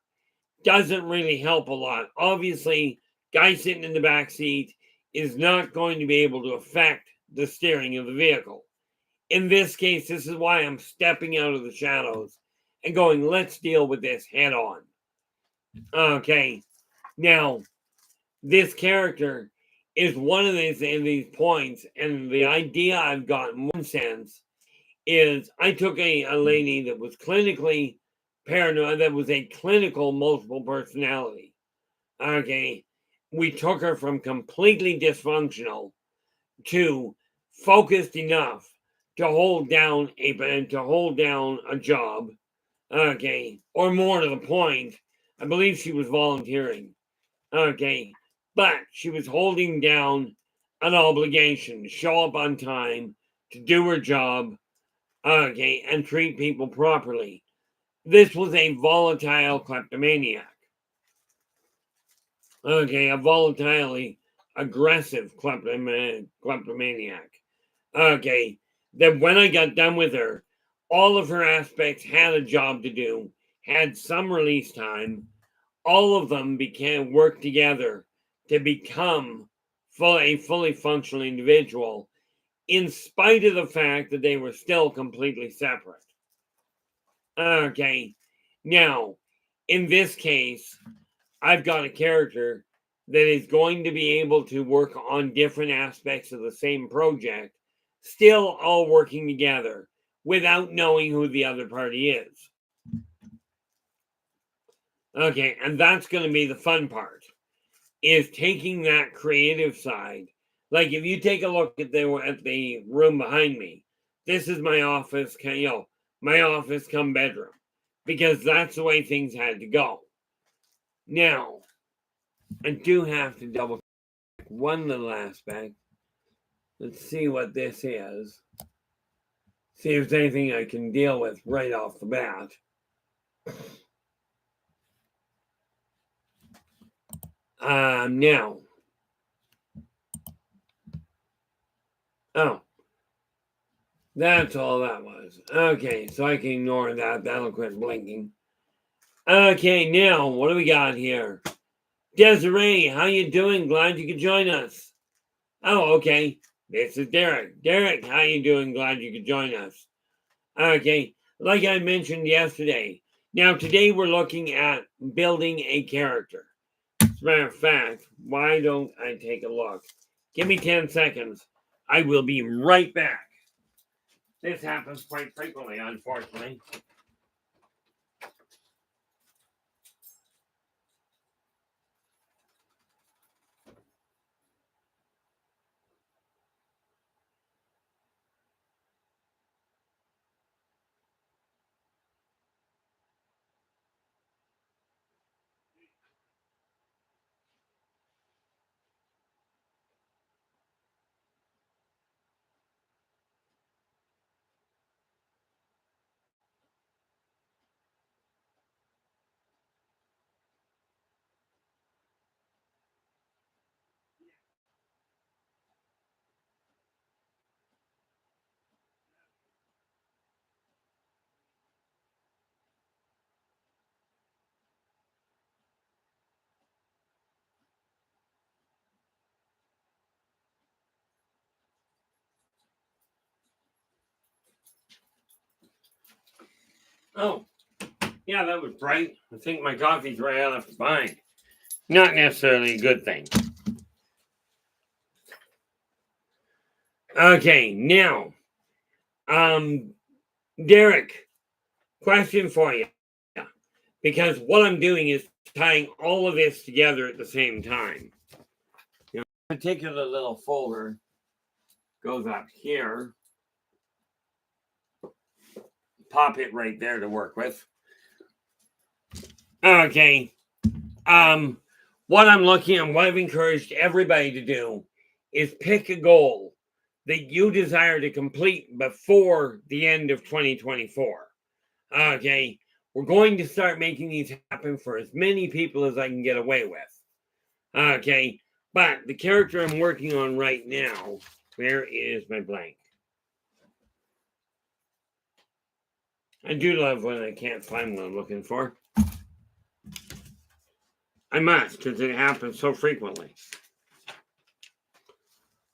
Doesn't really help a lot. Obviously, guy sitting in the back seat is not going to be able to affect the steering of the vehicle. In this case, this is why I'm stepping out of the shadows and going, let's deal with this head on. Okay, now, this character is one of these points, and the idea I've got in one sense is I took a lady that was clinically paranoid, that was a clinical multiple personality. Okay, we took her from completely dysfunctional to focused enough to hold down a job. Okay, or more to the point, I believe she was volunteering. Okay, but she was holding down an obligation to show up on time, to do her job, okay, and treat people properly. This was a volatile kleptomaniac. Okay, a volatilely aggressive kleptomaniac. Okay, that when I got done with her, all of her aspects had a job to do, had some release time. All of them work together to become a fully functional individual, in spite of the fact that they were still completely separate. Okay, now, in this case, I've got a character that is going to be able to work on different aspects of the same project, still all working together without knowing who the other party is. Okay, and that's going to be the fun part, is taking that creative side. Like if you take a look at the room behind me, this is my office, my office come bedroom, because that's the way things had to go. Now, I do have to double check one little aspect. Let's see what this is. See if there's anything I can deal with right off the bat. Now. Oh. That's all that was. Okay, so I can ignore that. That'll quit blinking. Okay, now, what do we got here? Desiree, how you doing? Glad you could join us. Oh, okay. This is Derek. Derek, how you doing? Glad you could join us. Okay, like I mentioned yesterday. Now, today we're looking at building a character. As a matter of fact, why don't I take a look? Give me 10 seconds. I will be right back. This happens quite frequently, unfortunately. Oh, yeah, that was bright. I think my coffee's right out of mine. Not necessarily a good thing. Okay, now, Derek, question for you. Because what I'm doing is tying all of this together at the same time. A particular little folder goes up here. Pop it right there to work with. Okay. What I'm looking at, what I've encouraged everybody to do is pick a goal that you desire to complete before the end of 2024. Okay. we're going to start making these happen for as many people as I can get away with. Okay, but the character I'm working on right now, where is my blank? I do love when I can't find what I'm looking for. I must, because it happens so frequently.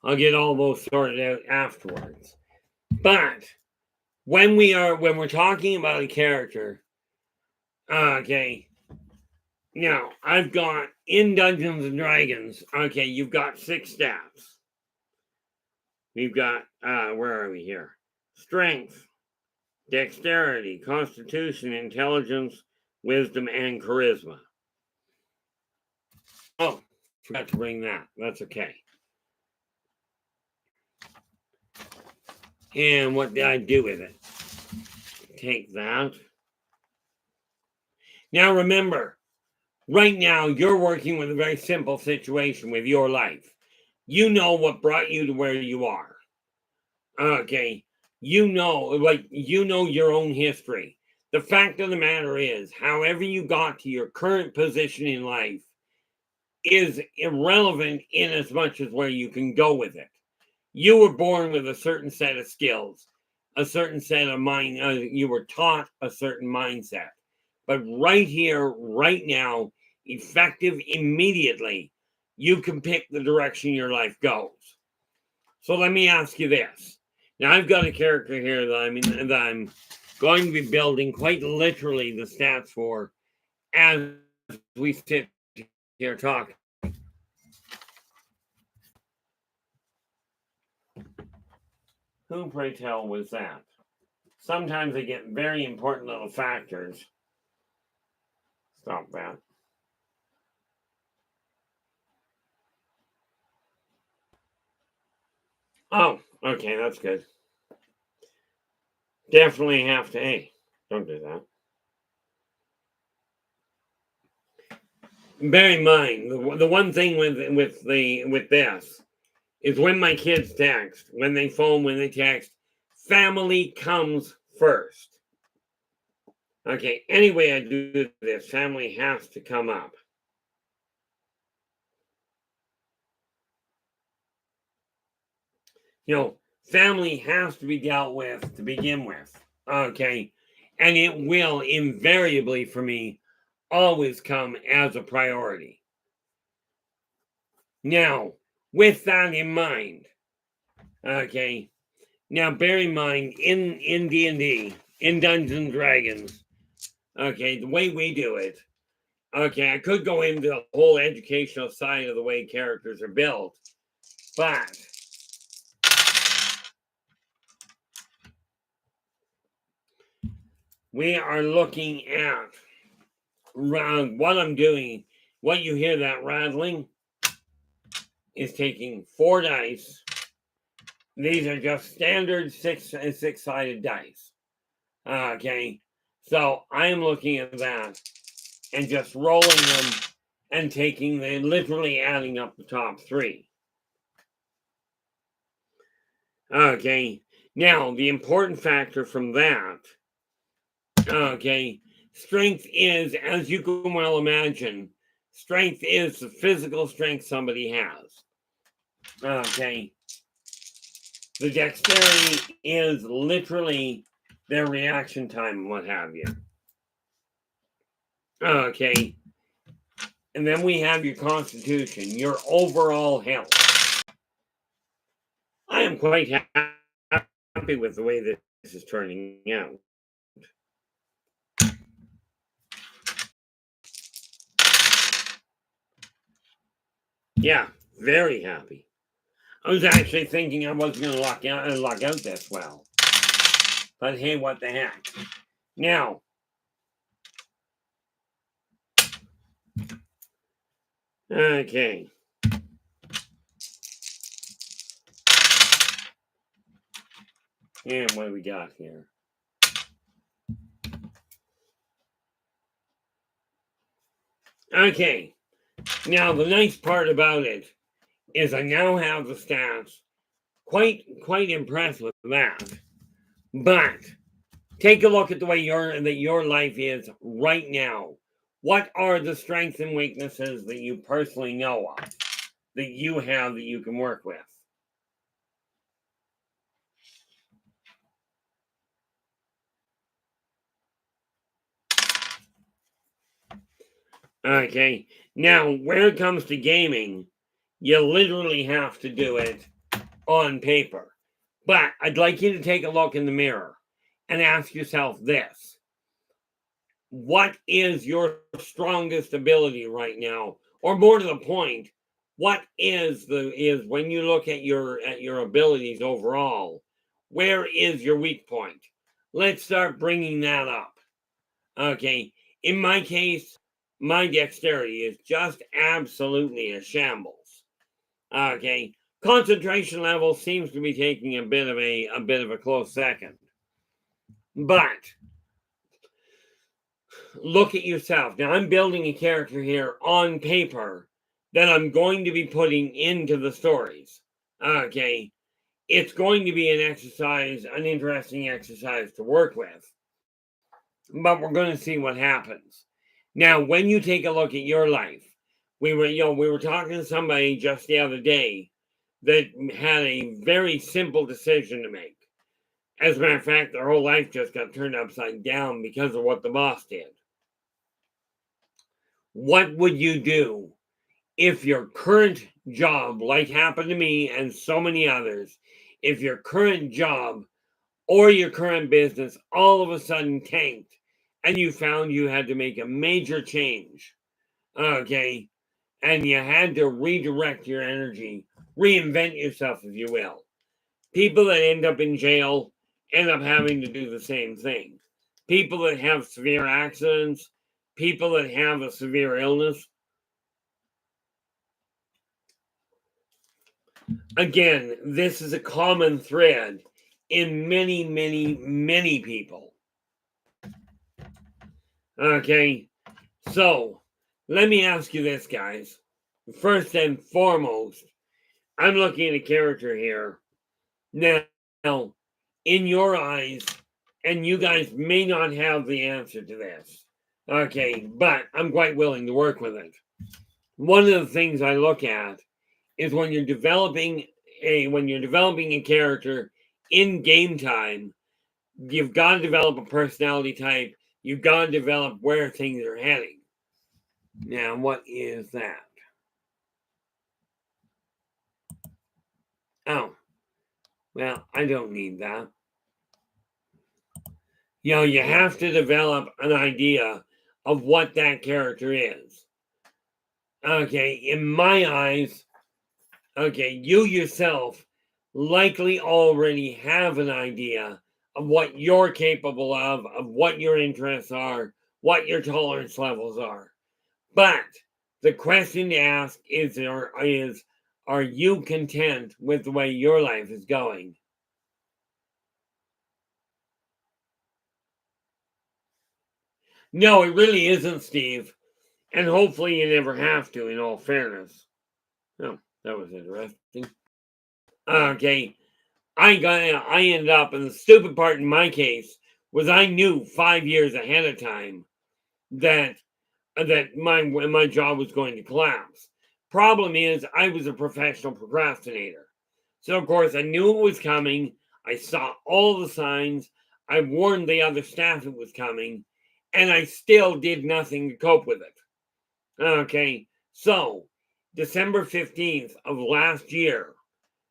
I'll get all those sorted out afterwards. But when we're talking about a character, okay, now I've got in Dungeons and Dragons, okay, you've got 6 stats. We've got where are we here? Strength, dexterity, constitution, intelligence, wisdom, and charisma. Oh, forgot to bring that. That's okay. And what did I do with it? Take that. Now remember, right now you're working with a very simple situation with your life. You know what brought you to where you are. Okay. You know your own history. The fact of the matter is, however you got to your current position in life is irrelevant in as much as where you can go with it. You were born with a certain set of skills, a certain set of mind. You were taught a certain mindset. But right here, right now, effective immediately, you can pick the direction your life goes. So let me ask you this. Now, I've got a character here that I'm going to be building quite literally the stats for as we sit here talking. Who, pray tell, was that? Sometimes they get very important little factors. Stop that. Oh, okay, that's good. Definitely have to. Hey, don't do that. Bear in mind, the one thing with this is when my kids text, when they phone, when they text, family comes first. Okay, any way I do this, family has to come up. Family has to be dealt with to begin with. Okay, and it will invariably for me always come as a priority. Now, with that in mind, okay, now bear in mind in D&D, in Dungeons and Dragons, okay, the way we do it, okay, I could go into the whole educational side of the way characters are built, but we are looking at what I'm doing. What you hear that rattling is taking 4 dice. These are just standard six-sided dice. Okay, so I'm looking at that and just rolling them and literally adding up the top 3. Okay, now the important factor from that, okay, strength is, as you can well imagine, strength is the physical strength somebody has. Okay, the dexterity is literally their reaction time and what have you. Okay, and then we have your constitution, your overall health. I am quite happy with the way this is turning out. Yeah, very happy. I was actually thinking I wasn't going to lock out this well. But hey, what the heck. Now, okay. And what do we got here? Okay. Now, the nice part about it is I now have the stats. Quite impressed with that. But Take a look at the way your life is right now. What are the strengths and weaknesses that you personally know of, that you have, that you can work with? Okay, now when it comes to gaming, you literally have to do it on paper. But I'd like you to take a look in the mirror and ask yourself this. What is your strongest ability right now? Or more to the point, what is when you look at your abilities overall, where is your weak point? Let's start bringing that up. Okay, in my case, my dexterity is just absolutely a shambles. Okay, concentration level seems to be taking a bit of a close second. But look at yourself. Now I'm building a character here on paper that I'm going to be putting into the stories. Okay, it's going to be an interesting exercise to work with. But we're going to see what happens. Now, when you take a look at your life, we were talking to somebody just the other day that had a very simple decision to make. As a matter of fact, their whole life just got turned upside down because of what the boss did. What would you do if your current job, like happened to me and so many others, if your current job or your current business all of a sudden tanked and you found you had to make a major change, okay, and you had to redirect your energy, reinvent yourself, if you will? People that end up in jail end up having to do the same thing. People that have severe accidents, people that have a severe illness. Again, this is a common thread in many, many, many people. Okay, so let me ask you this, guys. First and foremost, I'm looking at a character here. Now, in your eyes, and you guys may not have the answer to this, okay, but I'm quite willing to work with it. One of the things I look at is when you're developing a character in game time, you've got to develop a personality type. You've got to develop where things are heading. Now, what is that? Oh, well, I don't need that. You have to develop an idea of what that character is. Okay, in my eyes, okay, you yourself likely already have an idea of what you're capable of what your interests are, what your tolerance levels are. But the question to ask is, are you content with the way your life is going? No, it really isn't, Steve. And hopefully you never have to, in all fairness. Oh, that was interesting. Okay, I ended up, and the stupid part in my case was I knew 5 years ahead of time that my job was going to collapse. Problem is, I was a professional procrastinator. So of course I knew it was coming. I saw all the signs. I warned the other staff it was coming, and I still did nothing to cope with it. Okay, so December 15th of last year,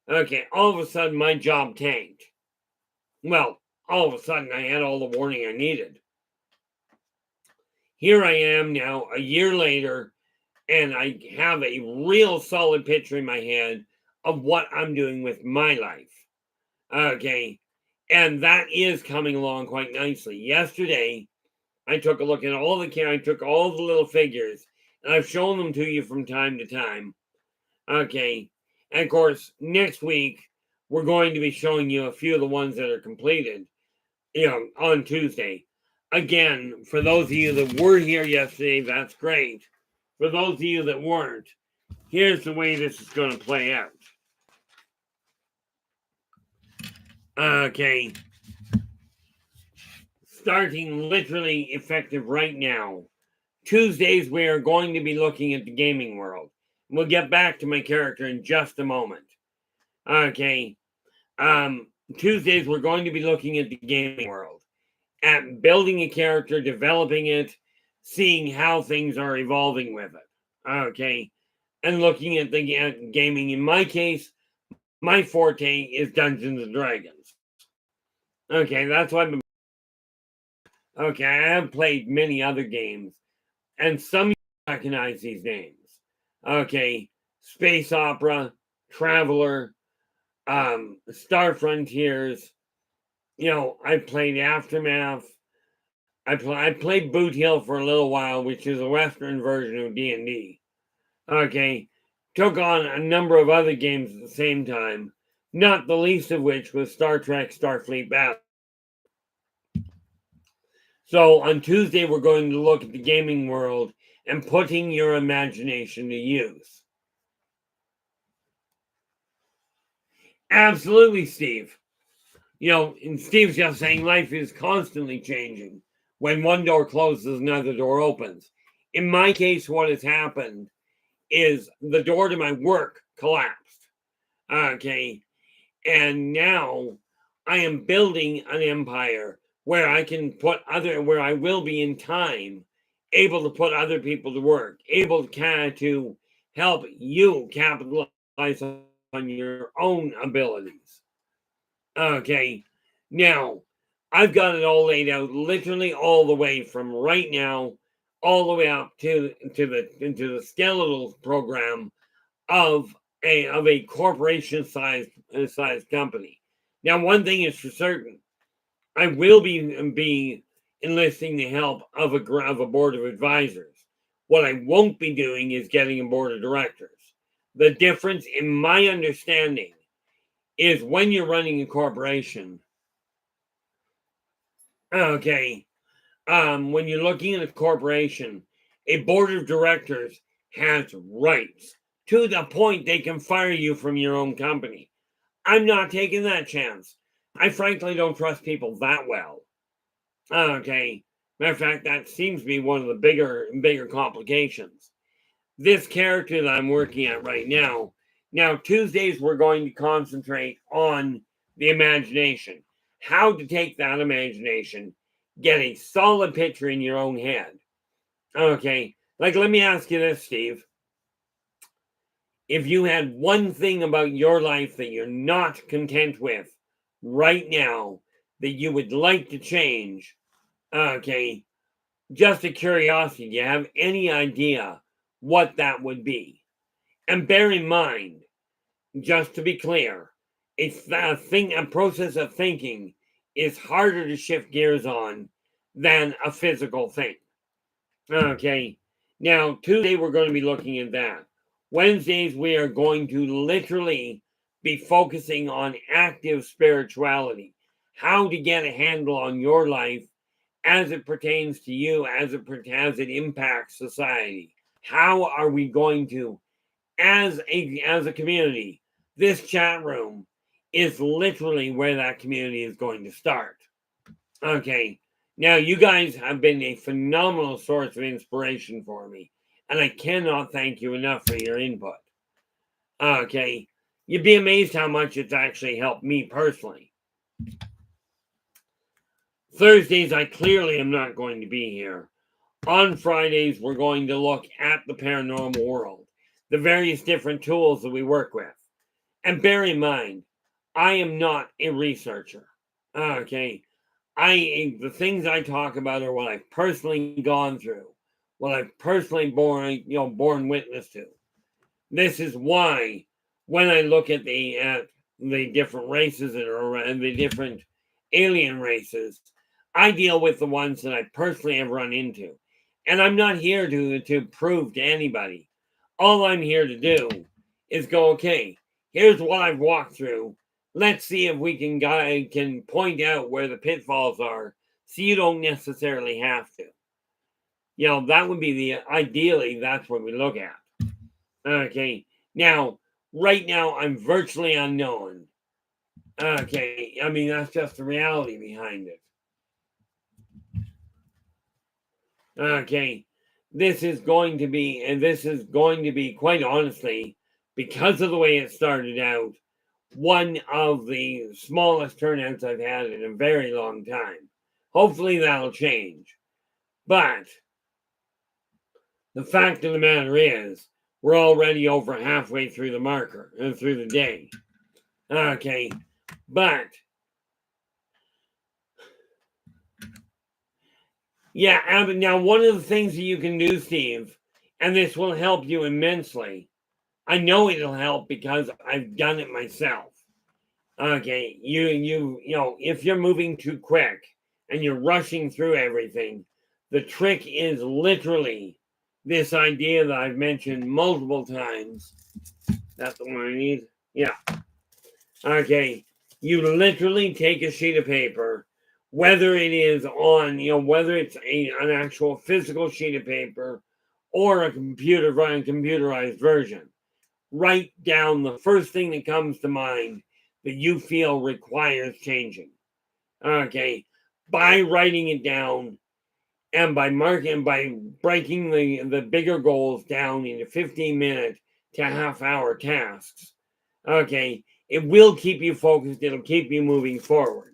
okay, all of a sudden my job tanked. Well, all of a sudden I had all the warning I needed. Here I am now, a year later, and I have a real solid picture in my head of what I'm doing with my life. Okay, and that is coming along quite nicely. Yesterday, I took a look at I took all the little figures, and I've shown them to you from time to time. Okay, and of course, next week, we're going to be showing you a few of the ones that are completed, on Tuesday. Again, for those of you that were here yesterday, that's great. For those of you that weren't, here's the way this is going to play out. Okay. starting literally effective right now. Tuesdays, we are going to be looking at the gaming world. We'll get back to my character in just a moment. Okay. Tuesdays, we're going to be looking at the gaming world, at building a character, developing it, seeing how things are evolving with it. Okay. And looking at the gaming. In my case, my forte is Dungeons and Dragons. Okay, that's what I've been. Okay, I have played many other games, and some recognize these names. Okay, Space Opera, Traveler, Star Frontiers. I played Aftermath. I played Boot Hill for a little while, which is a Western version of D&D. Okay, took on a number of other games at the same time, not the least of which was Star Trek Starfleet Battle. So on Tuesday, we're going to look at the gaming world and putting your imagination to use. Absolutely, Steve. And Steve's just saying life is constantly changing. When one door closes, another door opens. In my case, what has happened is the door to my work collapsed. Okay. And now I am building an empire where I where I will be in time able to put other people to work, able to help you capitalize on your own abilities. Okay, now I've got it all laid out, literally all the way from right now, all the way up to the skeletal program of a corporation sized company. Now, one thing is for certain, I will be enlisting the help of a board of advisors. What I won't be doing is getting a board of directors. The difference, in my understanding, is when you're running a corporation. Okay, when you're looking at a corporation, a board of directors has rights to the point they can fire you from your own company. I'm not taking that chance. I frankly don't trust people that well. Okay. Matter of fact, that seems to be one of the bigger complications. This character that I'm working at right now. Now, Tuesdays, we're going to concentrate on the imagination. How to take that imagination, get a solid picture in your own head. Okay. Like, let me ask you this, Steve. If you had one thing about your life that you're not content with right now that you would like to change, okay, just a curiosity, do you have any idea what that would be? And bear in mind, just to be clear, a process of thinking is harder to shift gears on than a physical thing. Okay, now Tuesday we're going to be looking at that. Wednesdays, we are going to literally be focusing on active spirituality, how to get a handle on your life as it pertains to you, as it impacts society. How are we going to, as a community, this chat room is literally where that community is going to start. Okay, now you guys have been a phenomenal source of inspiration for me, and I cannot thank you enough for your input. Okay, you'd be amazed how much it's actually helped me personally. Thursdays, I clearly am not going to be here. On Fridays, we're going to look at the paranormal world, the various different tools that we work with. And bear in mind, I am not a researcher. Okay, the things I talk about are what I've personally gone through, what I've personally borne witness to. This is why when I look at the different races that are around, the different alien races, I deal with the ones that I personally have run into. And I'm not here to prove to anybody. All I'm here to do is go, okay, here's what I've walked through. Let's see if we can point out where the pitfalls are so you don't necessarily have to. That would be ideally, that's what we look at. Okay, now, right now, I'm virtually unknown. Okay, I mean, that's just the reality behind it. Okay, this is going to be, quite honestly, because of the way it started out, one of the smallest turnouts I've had in a very long time. Hopefully that'll change. But the fact of the matter is, we're already over halfway through the marker, through the day. Okay, but yeah, now one of the things that you can do, Steve, and this will help you immensely. I know it'll help because I've done it myself. Okay, you know, if you're moving too quick and you're rushing through everything, the trick is literally this idea that I've mentioned multiple times. That's the one I need. Yeah. Okay. You literally take a sheet of paper, whether it is on, whether it's an actual physical sheet of paper or a computerized version. Write down the first thing that comes to mind that you feel requires changing. Okay. By writing it down and by breaking the bigger goals down into 15-minute to half-hour tasks. Okay. It will keep you focused. It'll keep you moving forward.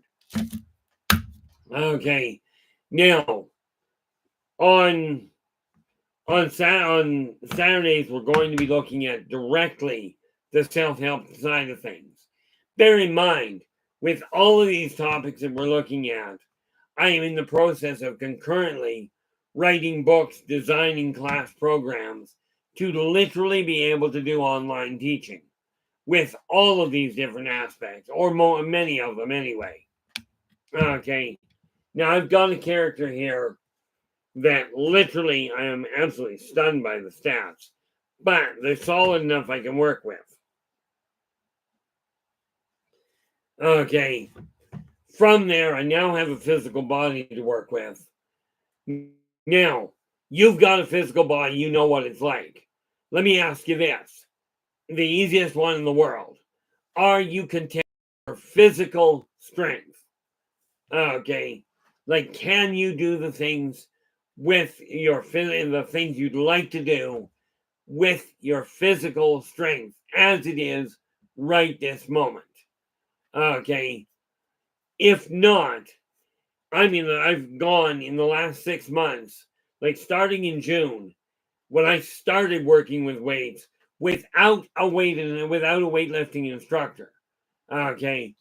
Okay. Now, on Saturdays, we're going to be looking at directly the self-help side of things. Bear in mind, with all of these topics that we're looking at, I am in the process of concurrently writing books, designing class programs to literally be able to do online teaching with all of these different aspects, or many of them anyway. Okay. Now, I've got a character here that literally I am absolutely stunned by the stats, but they're solid enough I can work with. Okay. From there, I now have a physical body to work with. Now, you've got a physical body, you know what it's like. Let me ask you this, the easiest one in the world. Are you content with physical strength? Okay. Like, can you do the things with the things you'd like to do with your physical strength as it is right this moment? Okay. If not, I mean, I've gone in the last 6 months, like starting in June, when I started working with weights without a weightlifting instructor. Okay.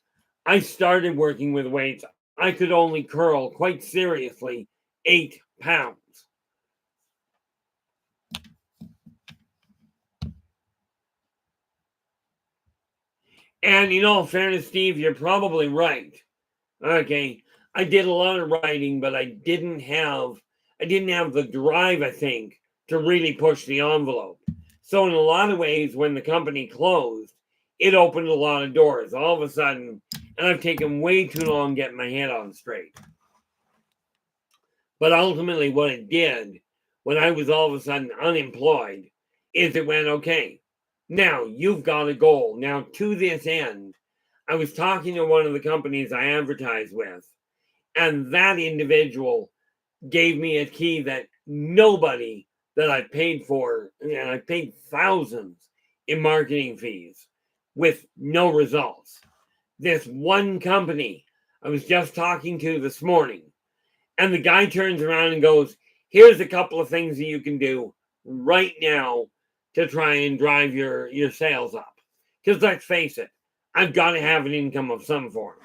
I started working with weights. I could only curl, quite seriously, 8 pounds. And in all fairness, Steve, you're probably right. Okay. I did a lot of writing, but I didn't have the drive, I think, to really push the envelope. So in a lot of ways, when the company closed, it opened a lot of doors all of a sudden, and I've taken way too long getting my head on straight. But ultimately, what it did when I was all of a sudden unemployed is it went, okay, now you've got a goal. Now, to this end, I was talking to one of the companies I advertise with, and that individual gave me a key that nobody that I paid for, and I paid thousands in marketing fees with no results. This one company I was just talking to this morning, and the guy turns around and goes, here's a couple of things that you can do right now to try and drive your sales up. Because let's face it, I've got to have an income of some form.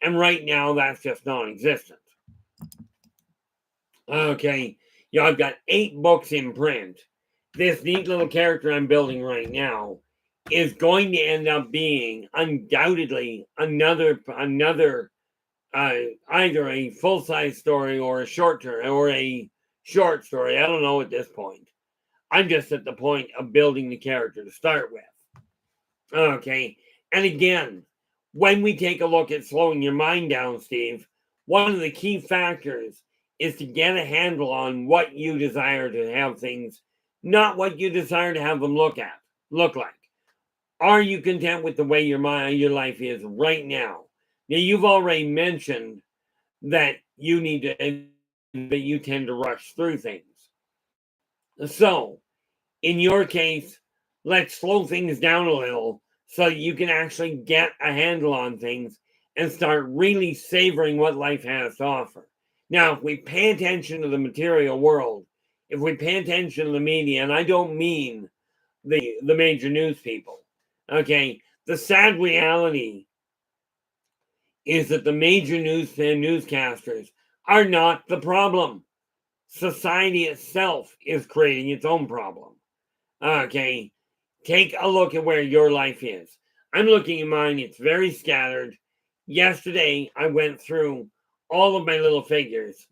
And right now, that's just non-existent. Okay, I've got 8 books in print. This neat little character I'm building right now is going to end up being undoubtedly another either a full-size story or a short story. I don't know at this point. I'm just at the point of building the character to start with. Okay. And again, when we take a look at slowing your mind down, Steve, one of the key factors is to get a handle on what you desire to have things, not what you desire to have them look like. Are you content with the way your life is right now? Now, you've already mentioned that you need to that you tend to rush through things. So, in your case, let's slow things down a little so you can actually get a handle on things and start really savoring what life has to offer. Now, if we pay attention to the material world, if we pay attention to the media, and I don't mean the major news people, okay, the sad reality is that the major newscasters are not the problem. Society itself is creating its own problem. Okay, take a look at where your life is. I'm looking at mine, it's very scattered. Yesterday, I went through all of my little figures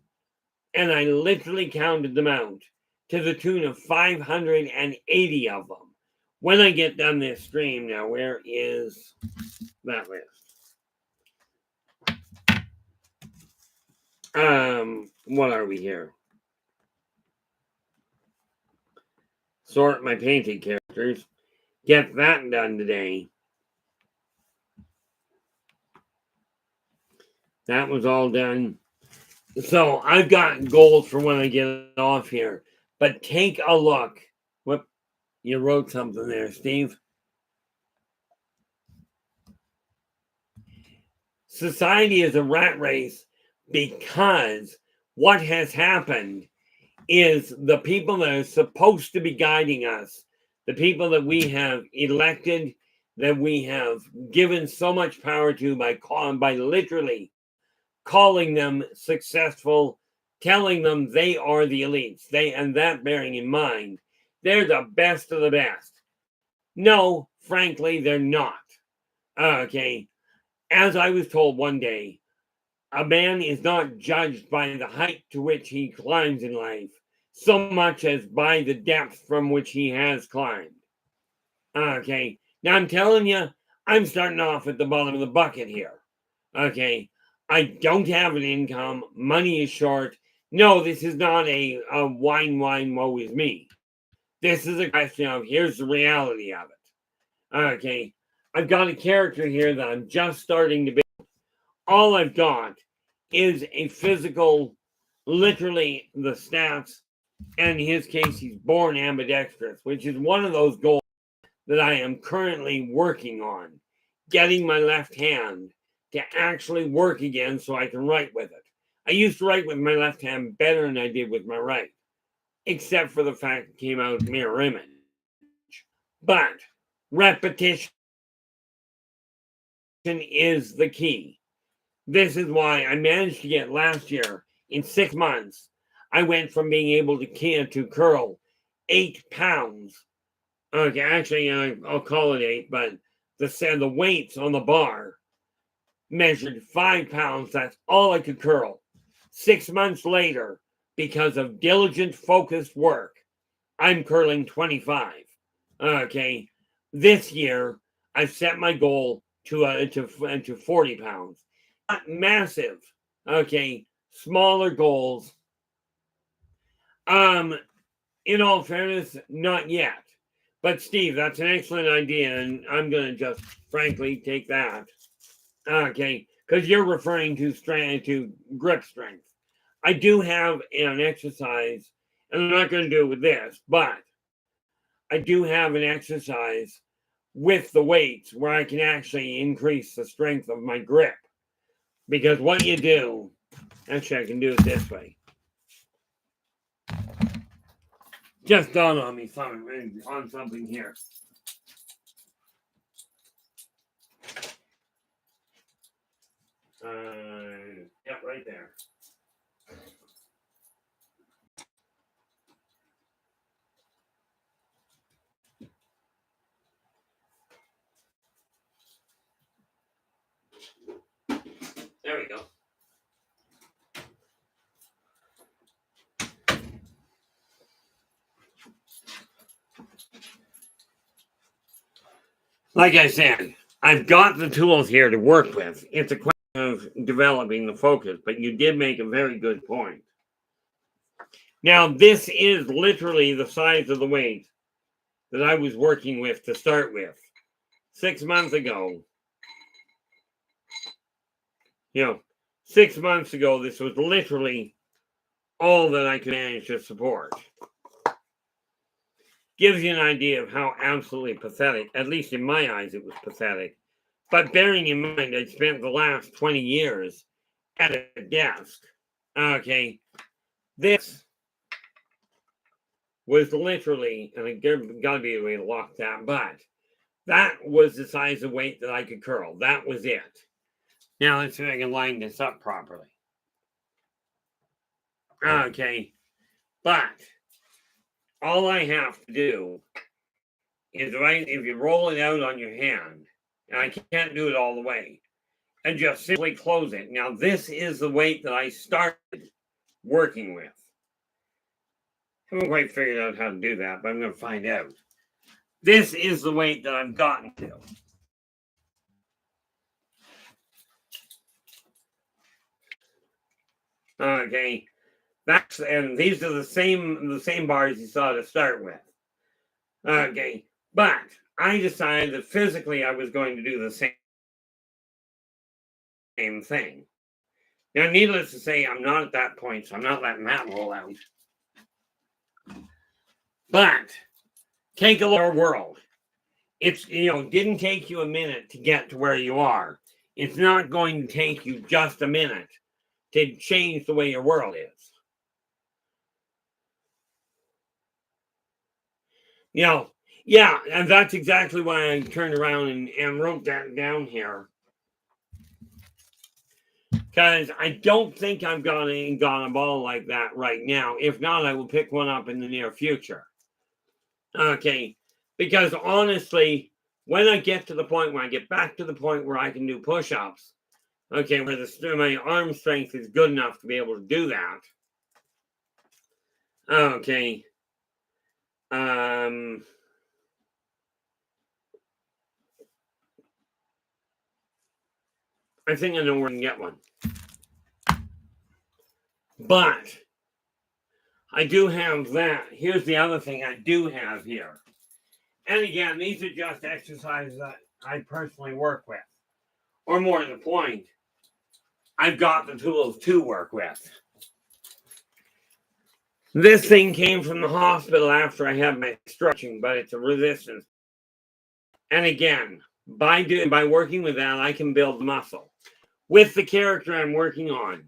and I literally counted them out to the tune of 580 of them. When I get done this stream, now where is that list? What are we here? Sort my painted characters. Get that done today. That was all done. So I've got goals for when I get off here. But take a look. Whoop, you wrote something there, Steve. Society is a rat race because what has happened is the people that are supposed to be guiding us, the people that we have elected, that we have given so much power to by literally calling them successful, telling them they are the elites, and that bearing in mind, they're the best of the best. No, frankly, they're not. Okay, as I was told one day, a man is not judged by the height to which he climbs in life, so much as by the depth from which he has climbed. Okay, now I'm telling you, I'm starting off at the bottom of the bucket here. Okay, I don't have an income, money is short. No, this is not a whine, woe is me. This is a question of here's the reality of it. Okay, I've got a character here that I'm just starting to build. All I've got is a physical, literally the stats, and in his case, he's born ambidextrous, which is one of those goals that I am currently working on, getting my left hand to actually work again so I can write with it. I used to write with my left hand better than I did with my right, except for the fact it came out mirror image. But repetition is the key. This is why I managed to get last year, in 6 months, I went from being able to curl 8 pounds. Okay, actually, I'll call it 8, but the weights on the bar measured 5 pounds. That's all I could curl. 6 months later, because of diligent, focused work, I'm curling 25. Okay, this year I've set my goal to 40 pounds. Not massive. Okay, smaller goals. In all fairness, not yet. But Steve, that's an excellent idea, and I'm going to just frankly take that. Okay, because you're referring to grip strength. I do have an exercise, and I'm not going to do it with this, but I do have an exercise with the weights where I can actually increase the strength of my grip. Because what you do, actually I can do it this way. Just dawned on me on something here. Yeah, right there. There we go. Like I said, I've got the tools here to work with. It's a question of developing the focus, but you did make a very good point. Now, this is literally the size of the weight that I was working with to start with. 6 months ago, 6 months ago, this was literally all that I could manage to support. Gives you an idea of how absolutely pathetic, at least in my eyes, it was pathetic. But bearing in mind, I'd spent the last 20 years at a desk. Okay, this was literally, and there's got to be a way to lock that, but that was the size of weight that I could curl. That was it. Now let's see if I can line this up properly. Okay, but all I have to do is if you roll it out on your hand, and I can't do it all the way, and just simply close it. Now this is the weight that I started working with. I haven't quite figured out how to do that, but I'm going to find out. This is the weight that I've gotten to. Okay, and these are the same bars you saw to start with. Okay, but I decided that physically I was going to do the same thing. Now, needless to say, I'm not at that point, so I'm not letting that roll out. But take a look at our world. It's, didn't take you a minute to get to where you are. It's not going to take you just a minute to change the way your world is. Yeah, and that's exactly why I turned around and wrote that down here. Because I don't think I've got a ball like that right now. If not, I will pick one up in the near future. Okay, because honestly, when I get to the point where I get back to the point where I can do push-ups, okay, where my arm strength is good enough to be able to do that. Okay. I think I know where I can get one. But I do have that. Here's the other thing I do have here. And again, these are just exercises that I personally work with. Or more to the point, I've got the tools to work with. This thing came from the hospital after I had my stretching, but it's a resistance. And again, by working with that, I can build muscle. With the character I'm working on,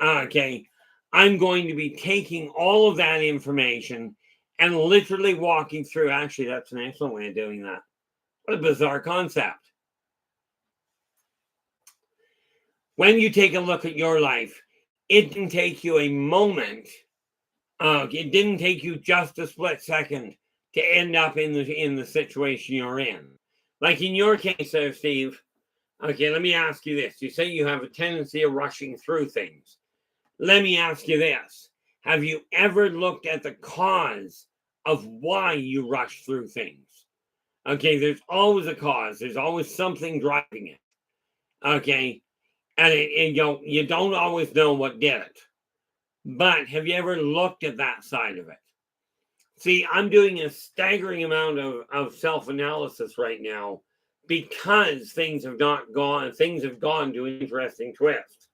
okay, I'm going to be taking all of that information and literally walking through. Actually, that's an excellent way of doing that. What a bizarre concept. When you take a look at your life, it didn't take you a moment. It didn't take you just a split second to end up in the situation you're in. Like in your case there, Steve. Okay, let me ask you this. You say you have a tendency of rushing through things. Let me ask you this. Have you ever looked at the cause of why you rush through things? Okay, there's always a cause. There's always something driving it. Okay, and you don't always know what did it. But have you ever looked at that side of it? See, I'm doing a staggering amount of self-analysis right now because things have gone to an interesting twist.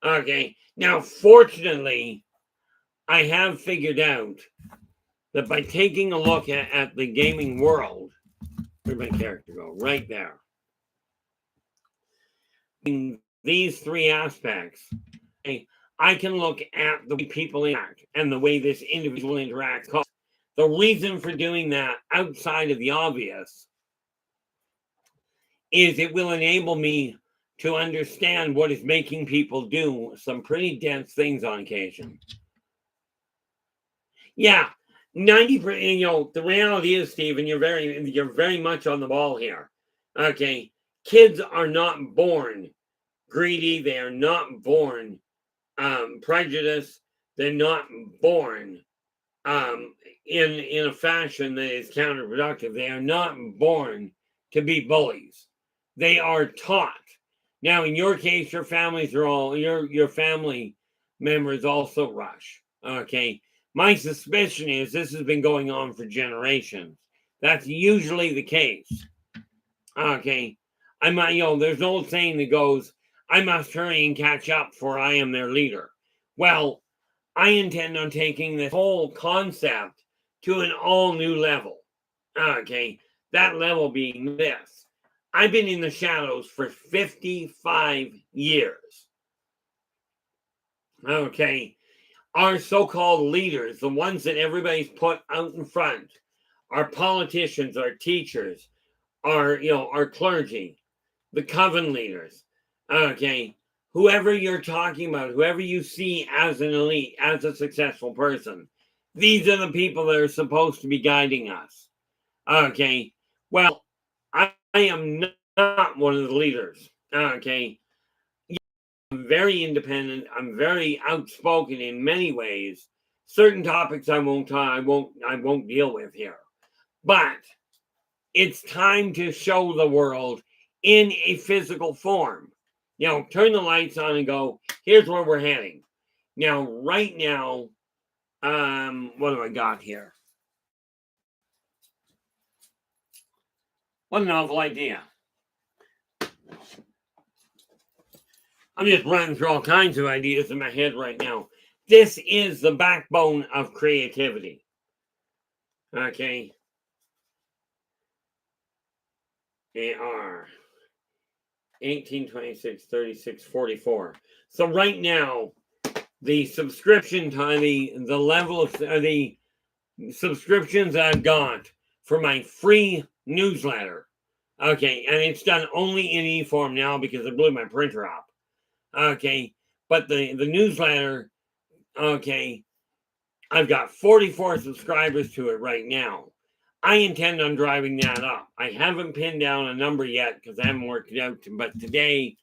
Okay, now fortunately, I have figured out that by taking a look at the gaming world, where'd my character go? Right there. In these three aspects, okay, I can look at the way people interact and the way this individual interacts. The reason for doing that outside of the obvious is it will enable me to understand what is making people do some pretty dense things on occasion. Yeah, 90%. The reality is, Stephen, you're very much on the ball here. Okay, kids are not born greedy. They are not born prejudiced. They're not born in a fashion that is counterproductive. They are not born to be bullies. They are taught. Now, in your case, your families are all your family members also rush. Okay. My suspicion is this has been going on for generations. That's usually the case. Okay. There's an old saying that goes, I must hurry and catch up, for I am their leader. Well, I intend on taking this whole concept to an all new level. Okay, that level being this. I've been in the shadows for 55 years. Okay, our so-called leaders, the ones that everybody's put out in front, our politicians, our teachers, our clergy, the coven leaders, okay, whoever you're talking about, whoever you see as an elite, as a successful person, these are the people that are supposed to be guiding us. Okay, well, I am not one of the leaders. Okay, I'm very independent. I'm very outspoken in many ways. Certain topics I won't deal with here. But it's time to show the world in a physical form. Turn the lights on and go, here's where we're heading. Now, right now, what do I got here? What a novel idea. I'm just running through all kinds of ideas in my head right now. This is the backbone of creativity. Okay. AR 18, 26, 36, 44. So right now, the subscription time, the level of the subscriptions I've got for my free newsletter. Okay, and it's done only in e-form now because I blew my printer up. Okay, but the newsletter, okay, I've got 44 subscribers to it right now. I intend on driving that up. I haven't pinned down a number yet because I haven't worked it out. But tonight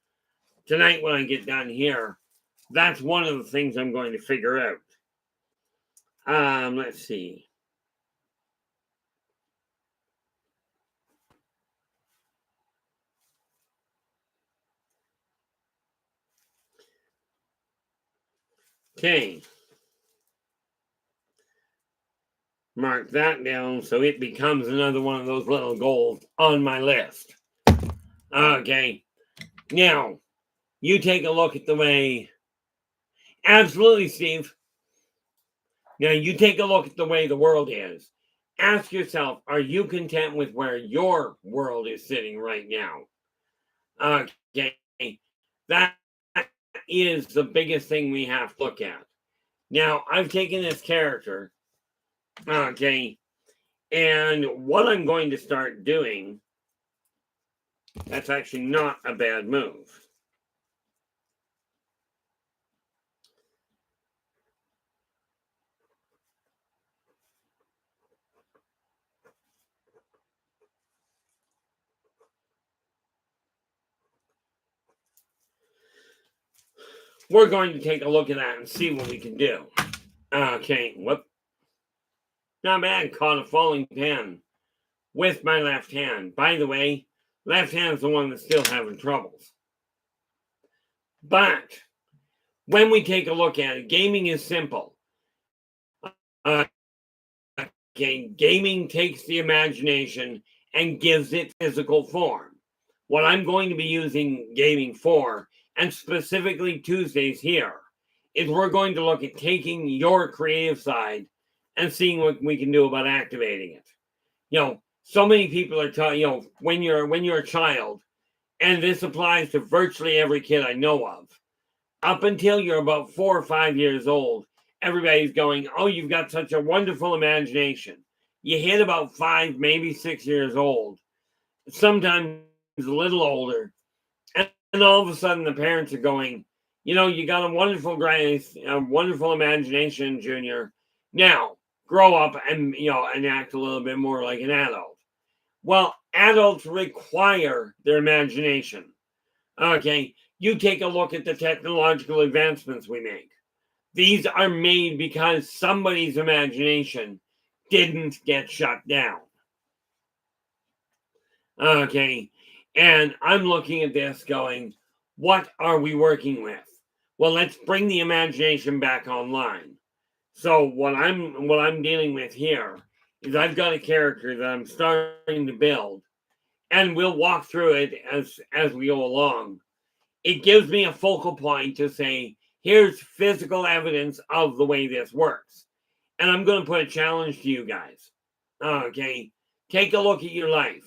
when I get done here, that's one of the things I'm going to figure out. Let's see. Okay. Mark that down so it becomes another one of those little goals on my list. Okay. Now, you take a look at the way. Absolutely, Steve. Now, you take a look at the way the world is. Ask yourself, are you content with where your world is sitting right now? Okay. That is the biggest thing we have to look at. Now, I've taken this character, okay, and what I'm going to start doing, that's actually not a bad move. We're going to take a look at that and see what we can do. Okay, whoop. Not bad, caught a falling pen with my left hand. By the way, left hand's the one that's still having troubles. But when we take a look at it, gaming is simple. Okay, gaming takes the imagination and gives it physical form. What I'm going to be using gaming for, and specifically Tuesdays here, is we're going to look at taking your creative side and seeing what we can do about activating it. So many people are telling, when you're a child, and this applies to virtually every kid I know of, up until you're about 4 or 5 years old, everybody's going, oh, you've got such a wonderful imagination. You hit about 5, maybe 6 years old, sometimes a little older, and all of a sudden the parents are going, you got a wonderful imagination, Junior. Now grow up and act a little bit more like an adult. Well, adults require their imagination. Okay, you take a look at the technological advancements we make. These are made because somebody's imagination didn't get shut down. Okay, and I'm looking at this going, what are we working with? Well, let's bring the imagination back online. So what I'm dealing with here is I've got a character that I'm starting to build, and we'll walk through it as we go along. It gives me a focal point to say, Here's physical evidence of the way this works. And I'm going to put a challenge to you guys. Okay. Take a look at your life.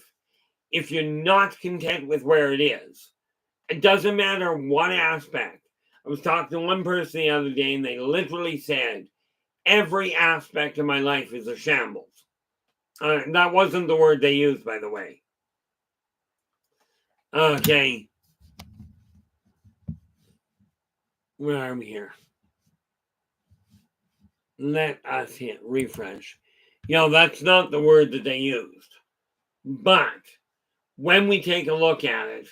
If you're not content with where it is, it doesn't matter what aspect. I was talking to one person the other day and they literally said, every aspect of my life is a shambles. That wasn't the word they used, by the way. Okay. Where are we here? Let us hit refresh. That's not the word that they used. But when we take a look at it,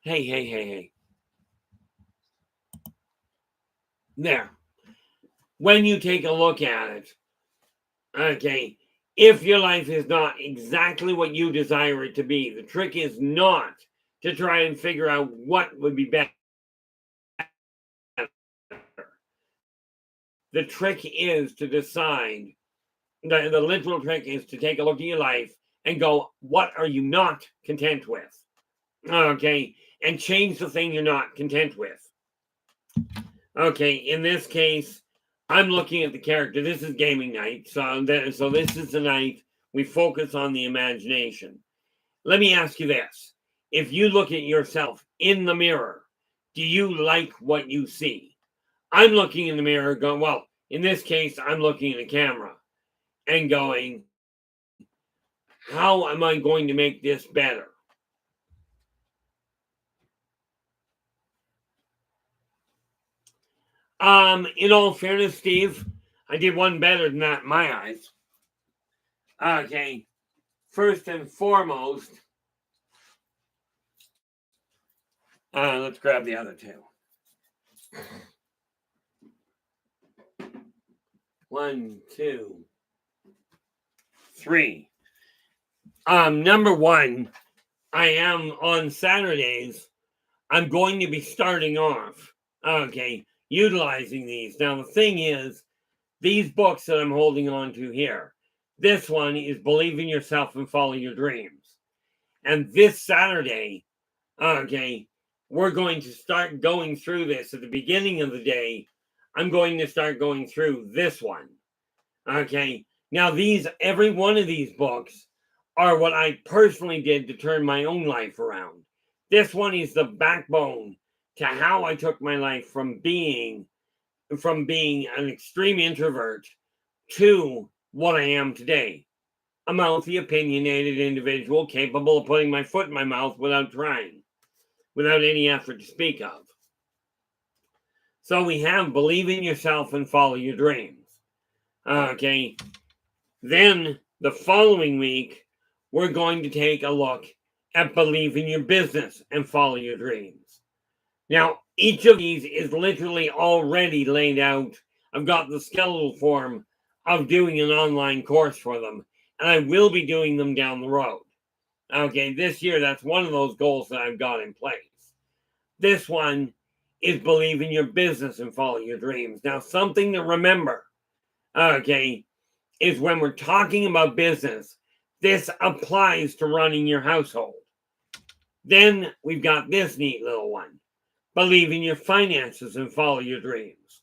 hey. There. When you take a look at it, okay, if your life is not exactly what you desire it to be, the trick is not to try and figure out what would be better. The trick is to decide, the literal trick is to take a look at your life and go, what are you not content with? Okay, and change the thing you're not content with. Okay, in this case, I'm looking at the character. This is gaming night, so this is the night we focus on the imagination. Let me ask you this. If you look at yourself in the mirror, do you like what you see? I'm looking in the mirror going, well, in this case, I'm looking at a camera and going, how am I going to make this better? In all fairness, Steve, I did one better than that in my eyes. Okay. First and foremost, let's grab the other two. 1, 2, 3. Number one, I am on Saturdays. I'm going to be starting off, okay, utilizing these. Now, the thing is, these books that I'm holding on to here, this one is Believe in Yourself and Follow Your Dreams. And this Saturday, okay, we're going to start going through this at the beginning of the day. I'm going to start going through this one. Okay. Now, every one of these books are what I personally did to turn my own life around. This one is the backbone to how I took my life from being an extreme introvert to what I am today. A mouthy, opinionated individual capable of putting my foot in my mouth without trying, without any effort to speak of. So we have Believe in Yourself and Follow Your Dreams. Okay. Then the following week, we're going to take a look at Believe in Your Business and Follow Your Dreams. Now, each of these is literally already laid out. I've got the skeletal form of doing an online course for them, and I will be doing them down the road. Okay, this year, that's one of those goals that I've got in place. This one is Believe in Your Business and Follow Your Dreams. Now, something to remember, okay, is when we're talking about business, this applies to running your household. Then we've got this neat little one. Believe in your finances and follow your dreams.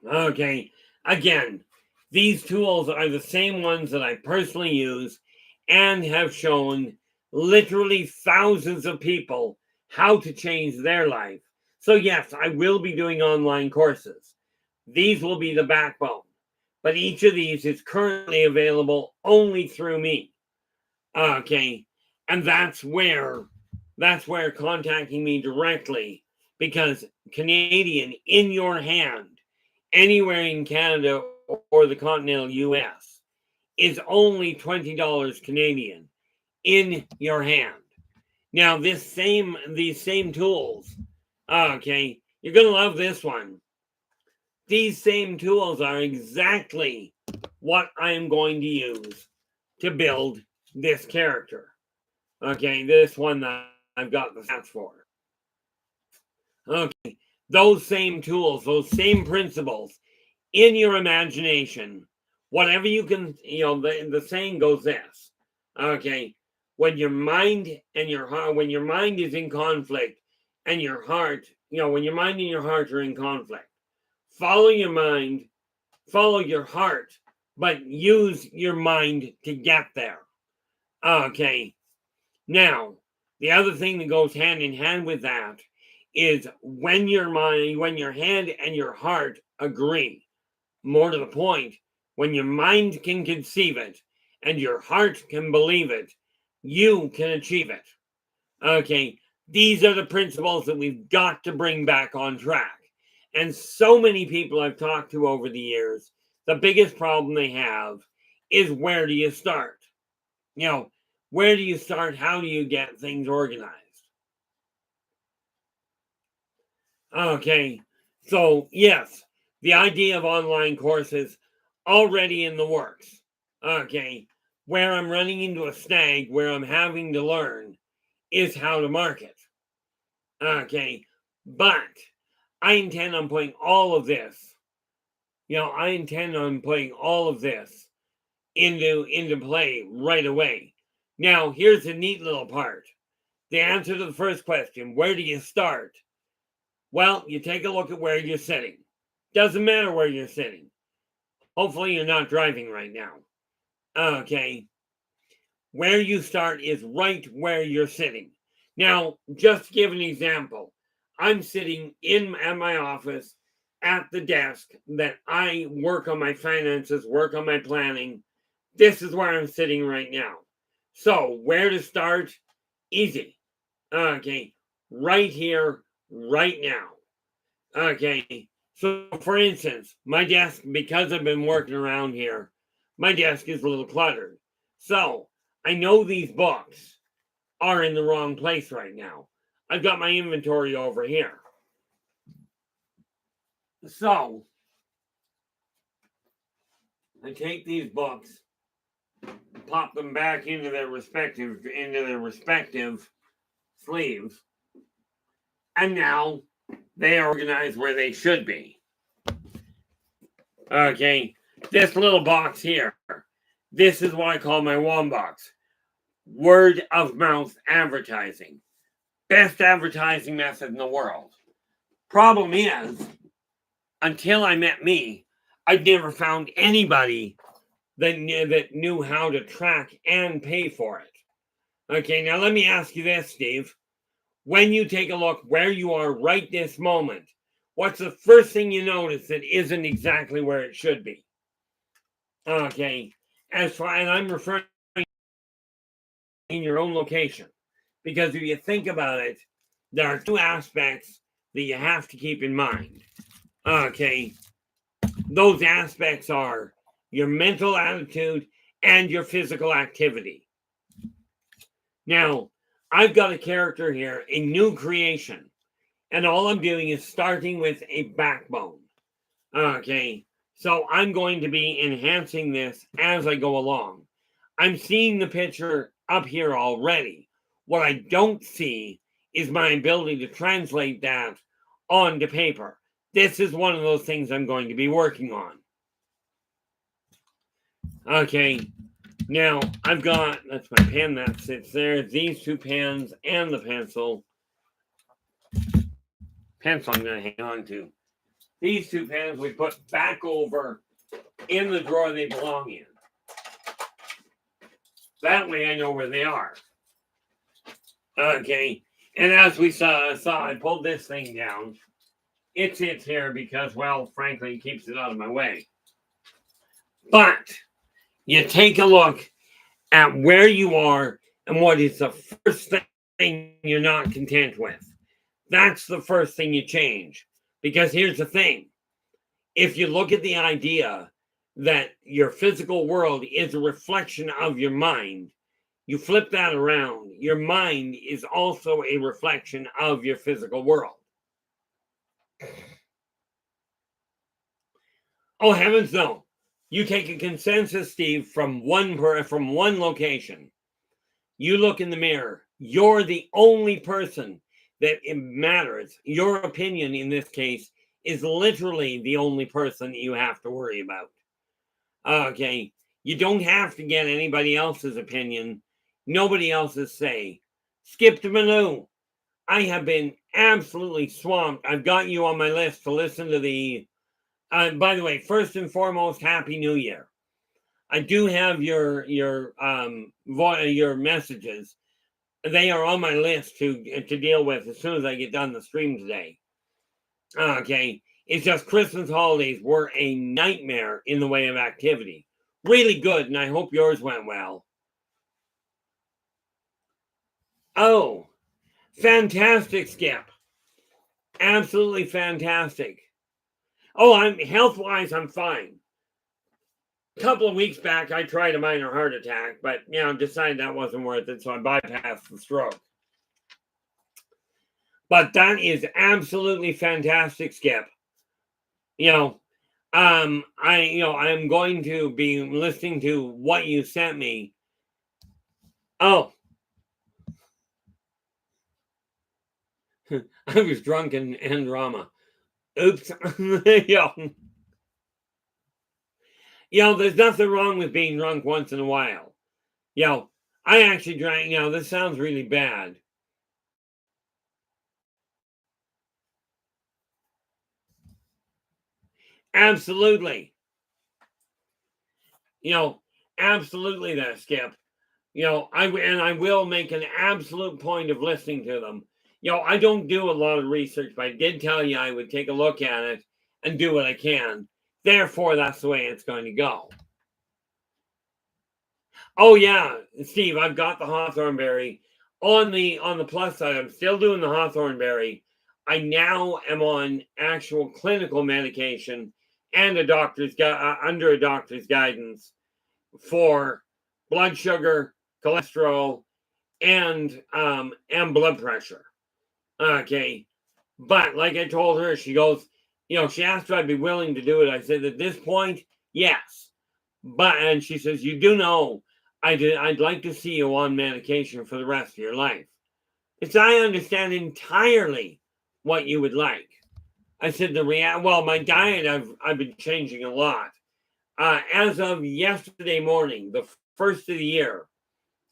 Okay, again, these tools are the same ones that I personally use and have shown literally thousands of people how to change their life. So yes, I will be doing online courses. These will be the backbone. But each of these is currently available only through me. Okay, and that's where contacting me directly, because Canadian in your hand, anywhere in Canada or the continental US, is only $20 Canadian in your hand. Now, these same tools, okay, you're going to love this one. These same tools are exactly what I am going to use to build this character. Okay, this one that I've got the stats for. Okay, those same tools, those same principles in your imagination, whatever you can, the saying goes this. Okay, when your mind and your heart, when your mind is in conflict and your heart when your mind and your heart are in conflict, follow your mind, follow your heart, but use your mind to get there. Okay. Now, the other thing that goes hand in hand with that is when your head and your heart agree. More to the point, when your mind can conceive it and your heart can believe it, you can achieve it. Okay, these are the principles that we've got to bring back on track. And so many people I've talked to over the years, the biggest problem they have is, where do you start? Where do you start? How do you get things organized? Okay, so yes, the idea of online courses already in the works. Okay, where I'm running into a snag, where I'm having to learn, is how to market. Okay, but I intend on putting all of this, into play right away. Now, here's the neat little part. The answer to the first question, where do you start? Well, you take a look at where you're sitting. Doesn't matter where you're sitting. Hopefully you're not driving right now. Okay. Where you start is right where you're sitting. Now, just to give an example, I'm sitting at my office at the desk that I work on my finances, work on my planning. This is where I'm sitting right now. So, where to start? Easy. Okay. Right here, right now. Okay. So, for instance, my desk, because I've been working around here, my desk is a little cluttered. So, I know these books are in the wrong place right now. I've got my inventory over here. So, I take these books, pop them back into their respective sleeves, and now they are organized where they should be. Okay, this little box here, this is what I call my one box. Word of mouth advertising. Best advertising method in the world. Problem is, until I met me, I'd never found anybody that knew how to track and pay for it. Okay, now let me ask you this, Steve. When you take a look where you are right this moment, what's the first thing you notice that isn't exactly where it should be? Okay, and I'm referring in your own location. Because if you think about it, there are two aspects that you have to keep in mind. Okay, those aspects are your mental attitude and your physical activity. Now, I've got a character here, a new creation, and all I'm doing is starting with a backbone. Okay, so I'm going to be enhancing this as I go along. I'm seeing the picture up here already. What I don't see is my ability to translate that onto paper. This is one of those things I'm going to be working on. Okay, now I've got, that's my pen that sits there, these two pens and the pencil. Pencil I'm going to hang on to. These two pens we put back over in the drawer they belong in. That way I know where they are. Okay, and as we saw, I pulled this thing down. It sits here because, well, frankly, it keeps it out of my way. But you take a look at where you are and what is the first thing you're not content with. That's the first thing you change. Because here's the thing. If you look at the idea that your physical world is a reflection of your mind, you flip that around. Your mind is also a reflection of your physical world. Oh, heavens no. You take a consensus, Steve, from one location. You look in the mirror. You're the only person that it matters. Your opinion in this case is literally the only person that you have to worry about. Okay. You don't have to get anybody else's opinion. Nobody else's say. Skip to Manu. I have been absolutely swamped. I've got you on my list to listen to the. By the way, first and foremost, Happy New Year. I do have your messages. They are on my list to deal with as soon as I get done the stream today. Okay, it's just Christmas holidays were a nightmare in the way of activity. Really good, and I hope yours went well. Oh, fantastic, Skip. Absolutely fantastic. Oh, I'm health-wise, I'm fine. A couple of weeks back, I tried a minor heart attack, but decided that wasn't worth it, so I bypassed the stroke. But that is absolutely fantastic, Skip. I'm going to be listening to what you sent me. Oh, I was drunk and drama. Oops. There's nothing wrong with being drunk once in a while. I actually drank, this sounds really bad. Absolutely. Absolutely that, Skip. I will make an absolute point of listening to them. I don't do a lot of research, but I did tell you I would take a look at it and do what I can. Therefore, that's the way it's going to go. Oh yeah, Steve, I've got the hawthorn berry. On the plus side, I'm still doing the hawthorn berry. I now am on actual clinical medication and under a doctor's guidance for blood sugar, cholesterol, and blood pressure. Okay, but like I told her, she goes, she asked if I'd be willing to do it. I said at this point, yes, and she says, you do know I'd like to see you on medication for the rest of your life. I understand entirely what you would like. I said my diet I've been changing a lot. As of yesterday morning, the first of the year,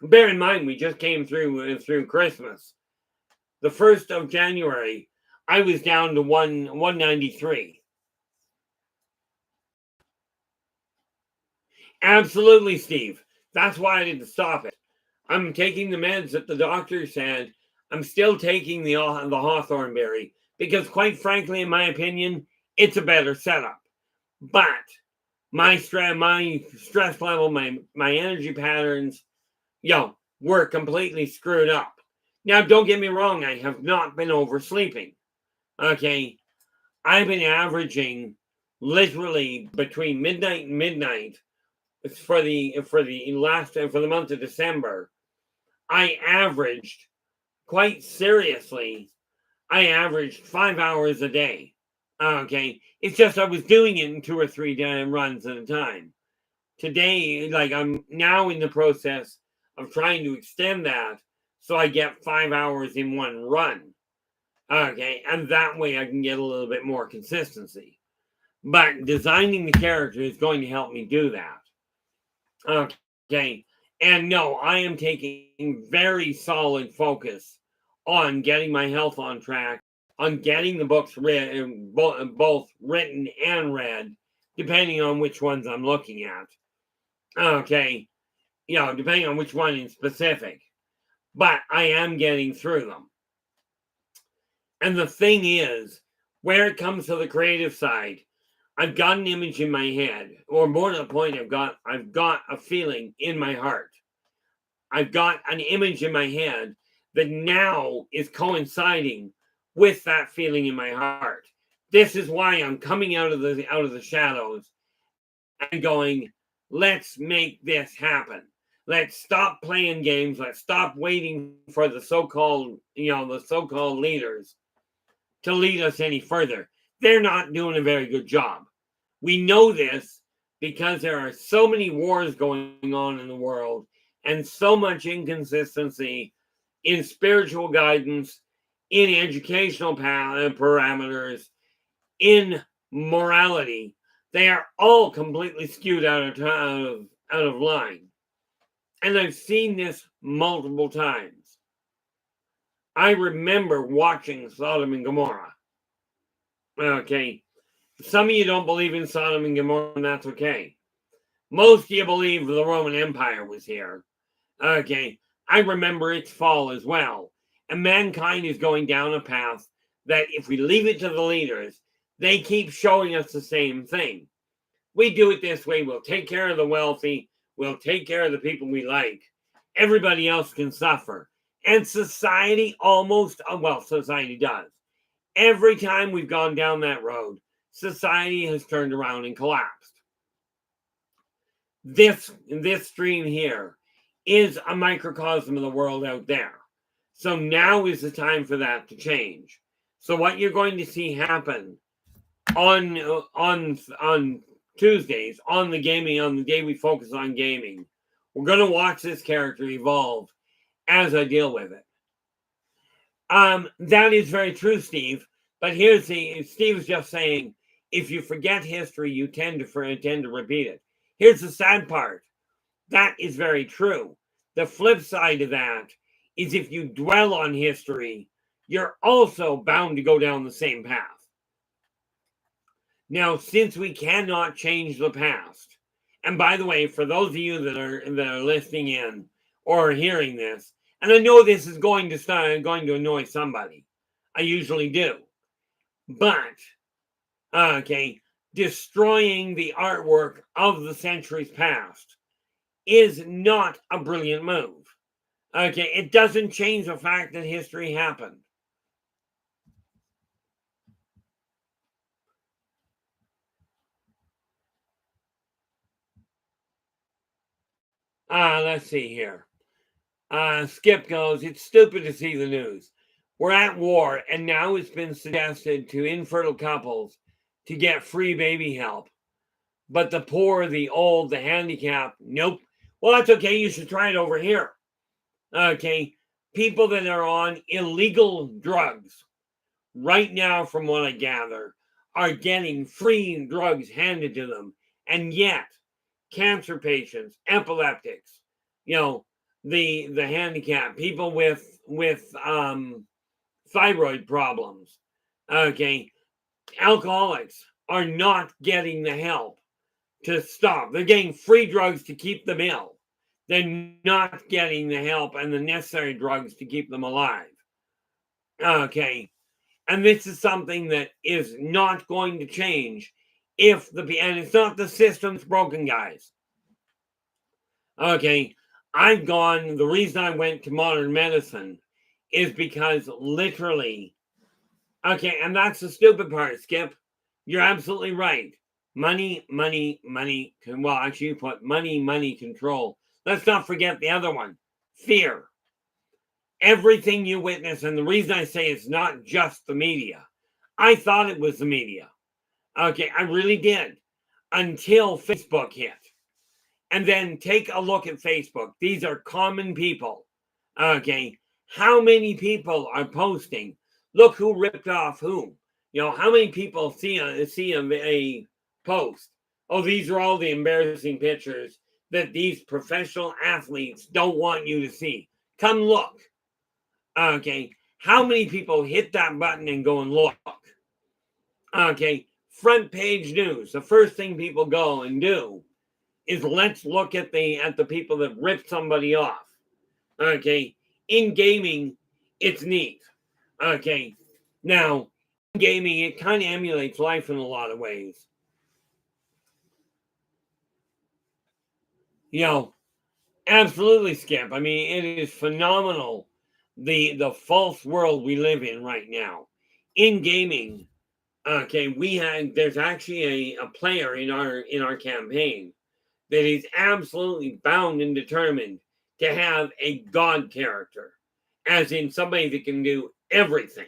bear in mind we just came through Christmas. The 1st of January, I was down to 193. Absolutely, Steve. That's why I didn't stop it. I'm taking the meds that the doctor said. I'm still taking the hawthorn berry because, quite frankly, in my opinion, it's a better setup. But my stress level, my energy patterns, were completely screwed up. Now, don't get me wrong, I have not been oversleeping. Okay, I've been averaging literally between midnight and midnight for the month of December. I averaged, quite seriously, 5 hours a day. Okay, it's just I was doing it in 2 or 3 runs at a time. Today, I'm now in the process of trying to extend that so I get 5 hours in one run. Okay, and that way I can get a little bit more consistency. But designing the character is going to help me do that. Okay, and no, I am taking very solid focus on getting my health on track, on getting the books both written and read, depending on which ones I'm looking at. Okay, depending on which one in specific. But I am getting through them. And the thing is, where it comes to the creative side, I've got an image in my head, or more to the point, I've got a feeling in my heart. I've got an image in my head that now is coinciding with that feeling in my heart. This is why I'm coming out of the shadows and going, let's make this happen. Let's stop playing games. Let's stop waiting for the so-called leaders to lead us any further. They're not doing a very good job. We know this because there are so many wars going on in the world and so much inconsistency in spiritual guidance, in educational parameters, in morality. They are all completely skewed out of line. And I've seen this multiple times. I remember watching Sodom and Gomorrah. Okay. Some of you don't believe in Sodom and Gomorrah, and that's okay. Most of you believe the Roman Empire was here. Okay. I remember its fall as well. And mankind is going down a path that if we leave it to the leaders, they keep showing us the same thing. We do it this way. We'll take care of the wealthy. We'll take care of the people we like. Everybody else can suffer. And society almost, well, society does. Every time we've gone down that road, society has turned around and collapsed. This stream here is a microcosm of the world out there. So now is the time for that to change. So what you're going to see happen on Tuesdays, on the day we focus on gaming, we're going to watch this character evolve as I deal with it. That is very true, Steve. But Steve's just saying, if you forget history, you tend to repeat it. Here's the sad part. That is very true. The flip side of that is if you dwell on history, you're also bound to go down the same path. Now, since we cannot change the past, and by the way, for those of you that are listening in or hearing this, and I know this is going to annoy somebody, I usually do, but okay, destroying the artwork of the centuries past is not a brilliant move. Okay, it doesn't change the fact that history happened. Let's see here. Skip goes, it's stupid to see the news. We're at war, and now it's been suggested to infertile couples to get free baby help. But the poor, the old, the handicapped, nope. Well, that's okay. You should try it over here. Okay. People that are on illegal drugs right now, from what I gather, are getting free drugs handed to them. And yet, cancer patients, epileptics, the handicapped, people with thyroid problems, okay, alcoholics are not getting the help to stop. They're getting free drugs to keep them ill. They're not getting the help and the necessary drugs to keep them alive. Okay. And this is something that is not going to change and it's not the system's broken, guys. Okay. The reason I went to modern medicine is because literally, okay, and that's the stupid part, Skip. You're absolutely right. Money. Well, actually, you put money, control. Let's not forget the other one, fear. Everything you witness, and the reason I say it's not just the media. I thought it was the media. Okay, I really did. Until Facebook hit. And then take a look at Facebook. These are common people. Okay, how many people are posting? Look who ripped off whom. How many people see a post? Oh, these are all the embarrassing pictures that these professional athletes don't want you to see. Come look. Okay, how many people hit that button and go and look? Okay, front page news. The first thing people go and do is let's look at the people that ripped somebody off. Okay, in gaming, it's neat. Okay, now in gaming, it kind of emulates life in a lot of ways. Absolutely, Skip. I mean, it is phenomenal the false world we live in right now. In gaming, okay, there's actually a player in our campaign that is absolutely bound and determined to have a god character, as in somebody that can do everything.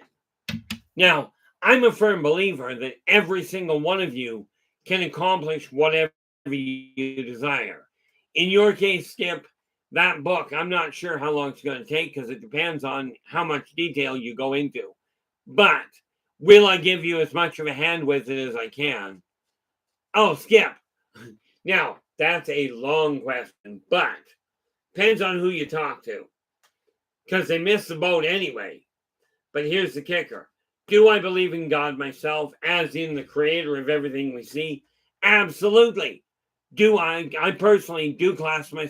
Now, I'm a firm believer that every single one of you can accomplish whatever you desire. In your case, Skip, that book, I'm not sure how long it's going to take because it depends on how much detail you go into. But will I give you as much of a hand with it as I can? Oh, Skip. Now, that's a long question, but depends on who you talk to because they miss the boat anyway. But here's the kicker. Do I believe in God myself, as in the creator of everything we see? Absolutely. Do I personally do classify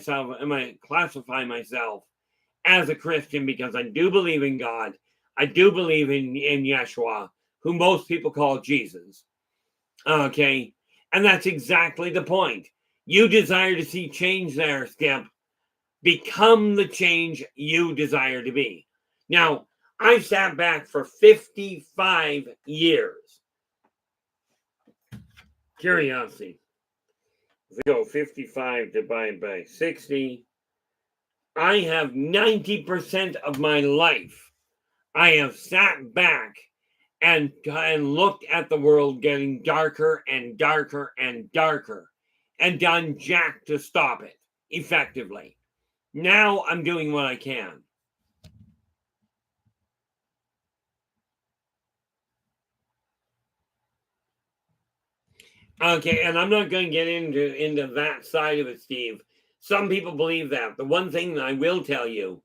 myself as a Christian, because I do believe in God. I do believe in Yeshua, who most people call Jesus. Okay. And that's exactly the point. You desire to see change there, Skip. Become the change you desire to be. Now, I sat back for 55 years. Curiosity. If we go 55 divided by 60, I have 90% of my life. I have sat back and looked at the world getting darker and darker and darker and done jack to stop it effectively. Now I'm doing what I can. Okay, and I'm not going to get into that side of it, Steve. Some people believe that. The one thing that I will tell you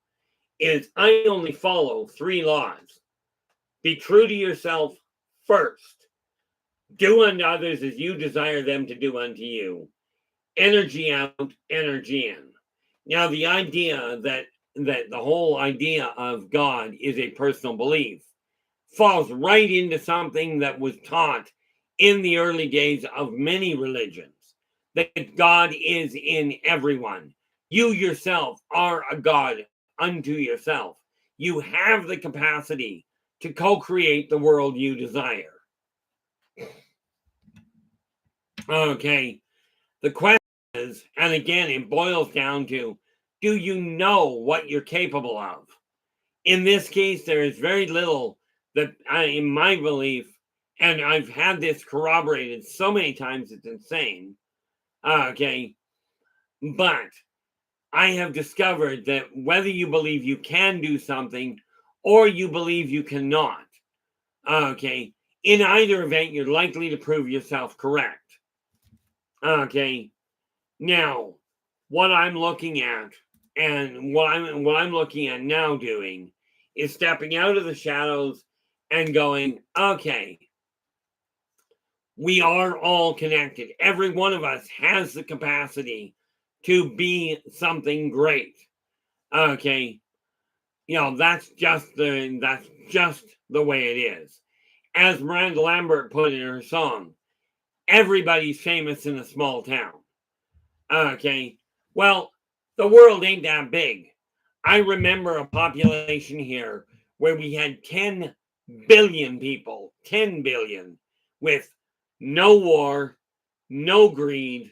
is I only follow 3 laws. Be true to yourself first. Do unto others as you desire them to do unto you. Energy out, energy in. Now, the idea that the whole idea of God is a personal belief falls right into something that was taught in the early days of many religions, that God is in everyone. You yourself are a God unto yourself. You have the capacity to co-create the world you desire. Okay, the question is, and again, it boils down to, do you know what you're capable of? In this case, there is very little that, in my belief, and I've had this corroborated so many times, it's insane. Okay, but I have discovered that whether you believe you can do something or you believe you cannot, okay, in either event, you're likely to prove yourself correct. Okay, now what I'm looking at, and what I'm looking at now doing, is stepping out of the shadows and going, okay, we are all connected. Every one of us has the capacity to be something great. Okay, that's just the way it is. As Miranda Lambert put in her song, everybody's famous in a small town. Okay, well, the world ain't that big. I remember a population here where we had 10 billion people, 10 billion, with no war, no greed,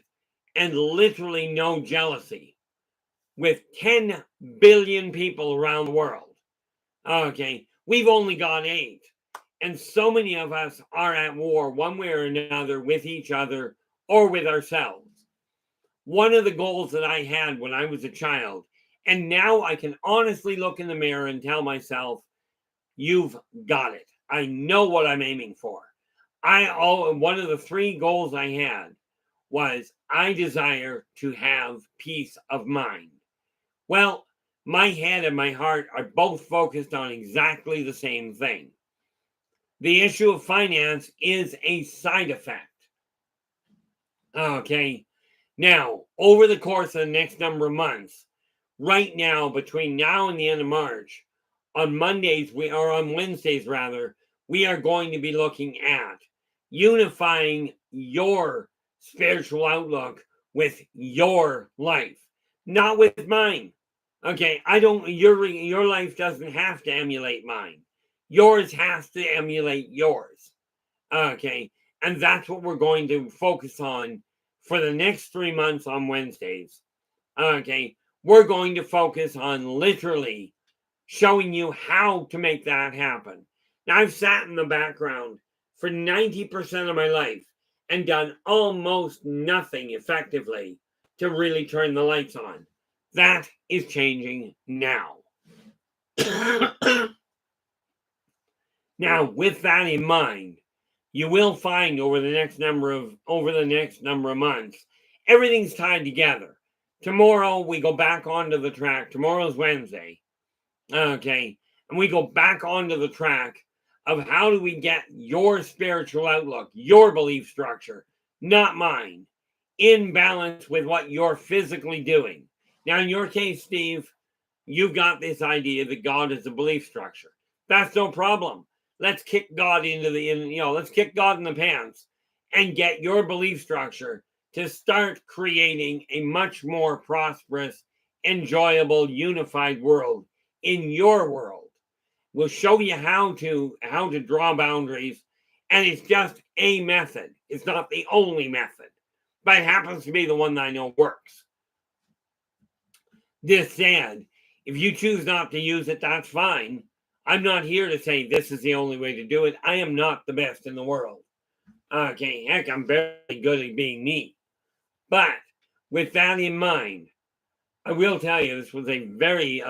and literally no jealousy, with 10 billion people around the world. Okay, we've only got 8. And so many of us are at war one way or another with each other or with ourselves. One of the goals that I had when I was a child, and now I can honestly look in the mirror and tell myself, you've got it. I know what I'm aiming for. One of the 3 goals I had was, I desire to have peace of mind. Well, my head and my heart are both focused on exactly the same thing. The issue of finance is a side effect. Okay. Now, over the course of the next number of months, right now, between now and the end of March, on Wednesdays rather, we are going to be looking at unifying your spiritual outlook with your life, not with mine. Okay, your life doesn't have to emulate mine. Yours has to emulate yours. Okay, and that's what we're going to focus on for the next 3 months on Wednesdays. Okay, we're going to focus on literally showing you how to make that happen. Now, I've sat in the background for 90% of my life and done almost nothing effectively to really turn the lights on. That is changing now. Now, with that in mind, you will find over the next number of months, everything's tied together. Tomorrow we go back onto the track. Tomorrow's Wednesday. Okay. and we go back onto the track of how do we get your spiritual outlook, your belief structure, not mine, in balance with what you're physically doing. Now, in your case, Steve, you've got this idea that God is a belief structure. That's no problem. Let's kick God let's kick God in the pants and get your belief structure to start creating a much more prosperous, enjoyable, unified world in your world. We'll show you how to draw boundaries, and it's just a method. It's not the only method, but it happens to be the one that I know works. This said, if you choose not to use it, that's fine. I'm not here to say this is the only way to do it. I am not the best in the world. Okay, heck, I'm very good at being me. But with that in mind, I will tell you this was a very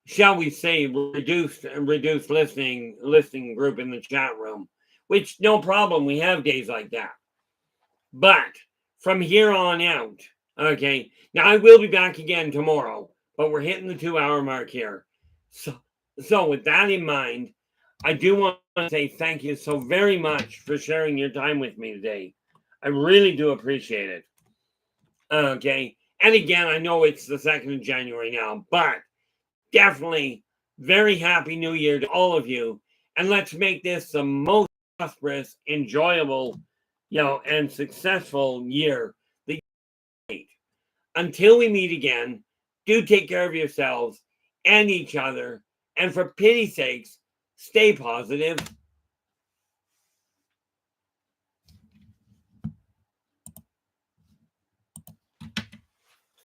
shall we say, reduced listening group in the chat room, which no problem. We have days like that. But from here on out, okay, now I will be back again tomorrow, but we're hitting the 2-hour mark here. So with that in mind, I do want to say thank you so very much for sharing your time with me today. I really do appreciate it. Okay. And again, I know it's the 2nd of January now, but definitely very happy New Year to all of you. And let's make this the most prosperous, enjoyable, and successful year that you meet. Until we meet again, do take care of yourselves and each other. And for pity's sakes, stay positive.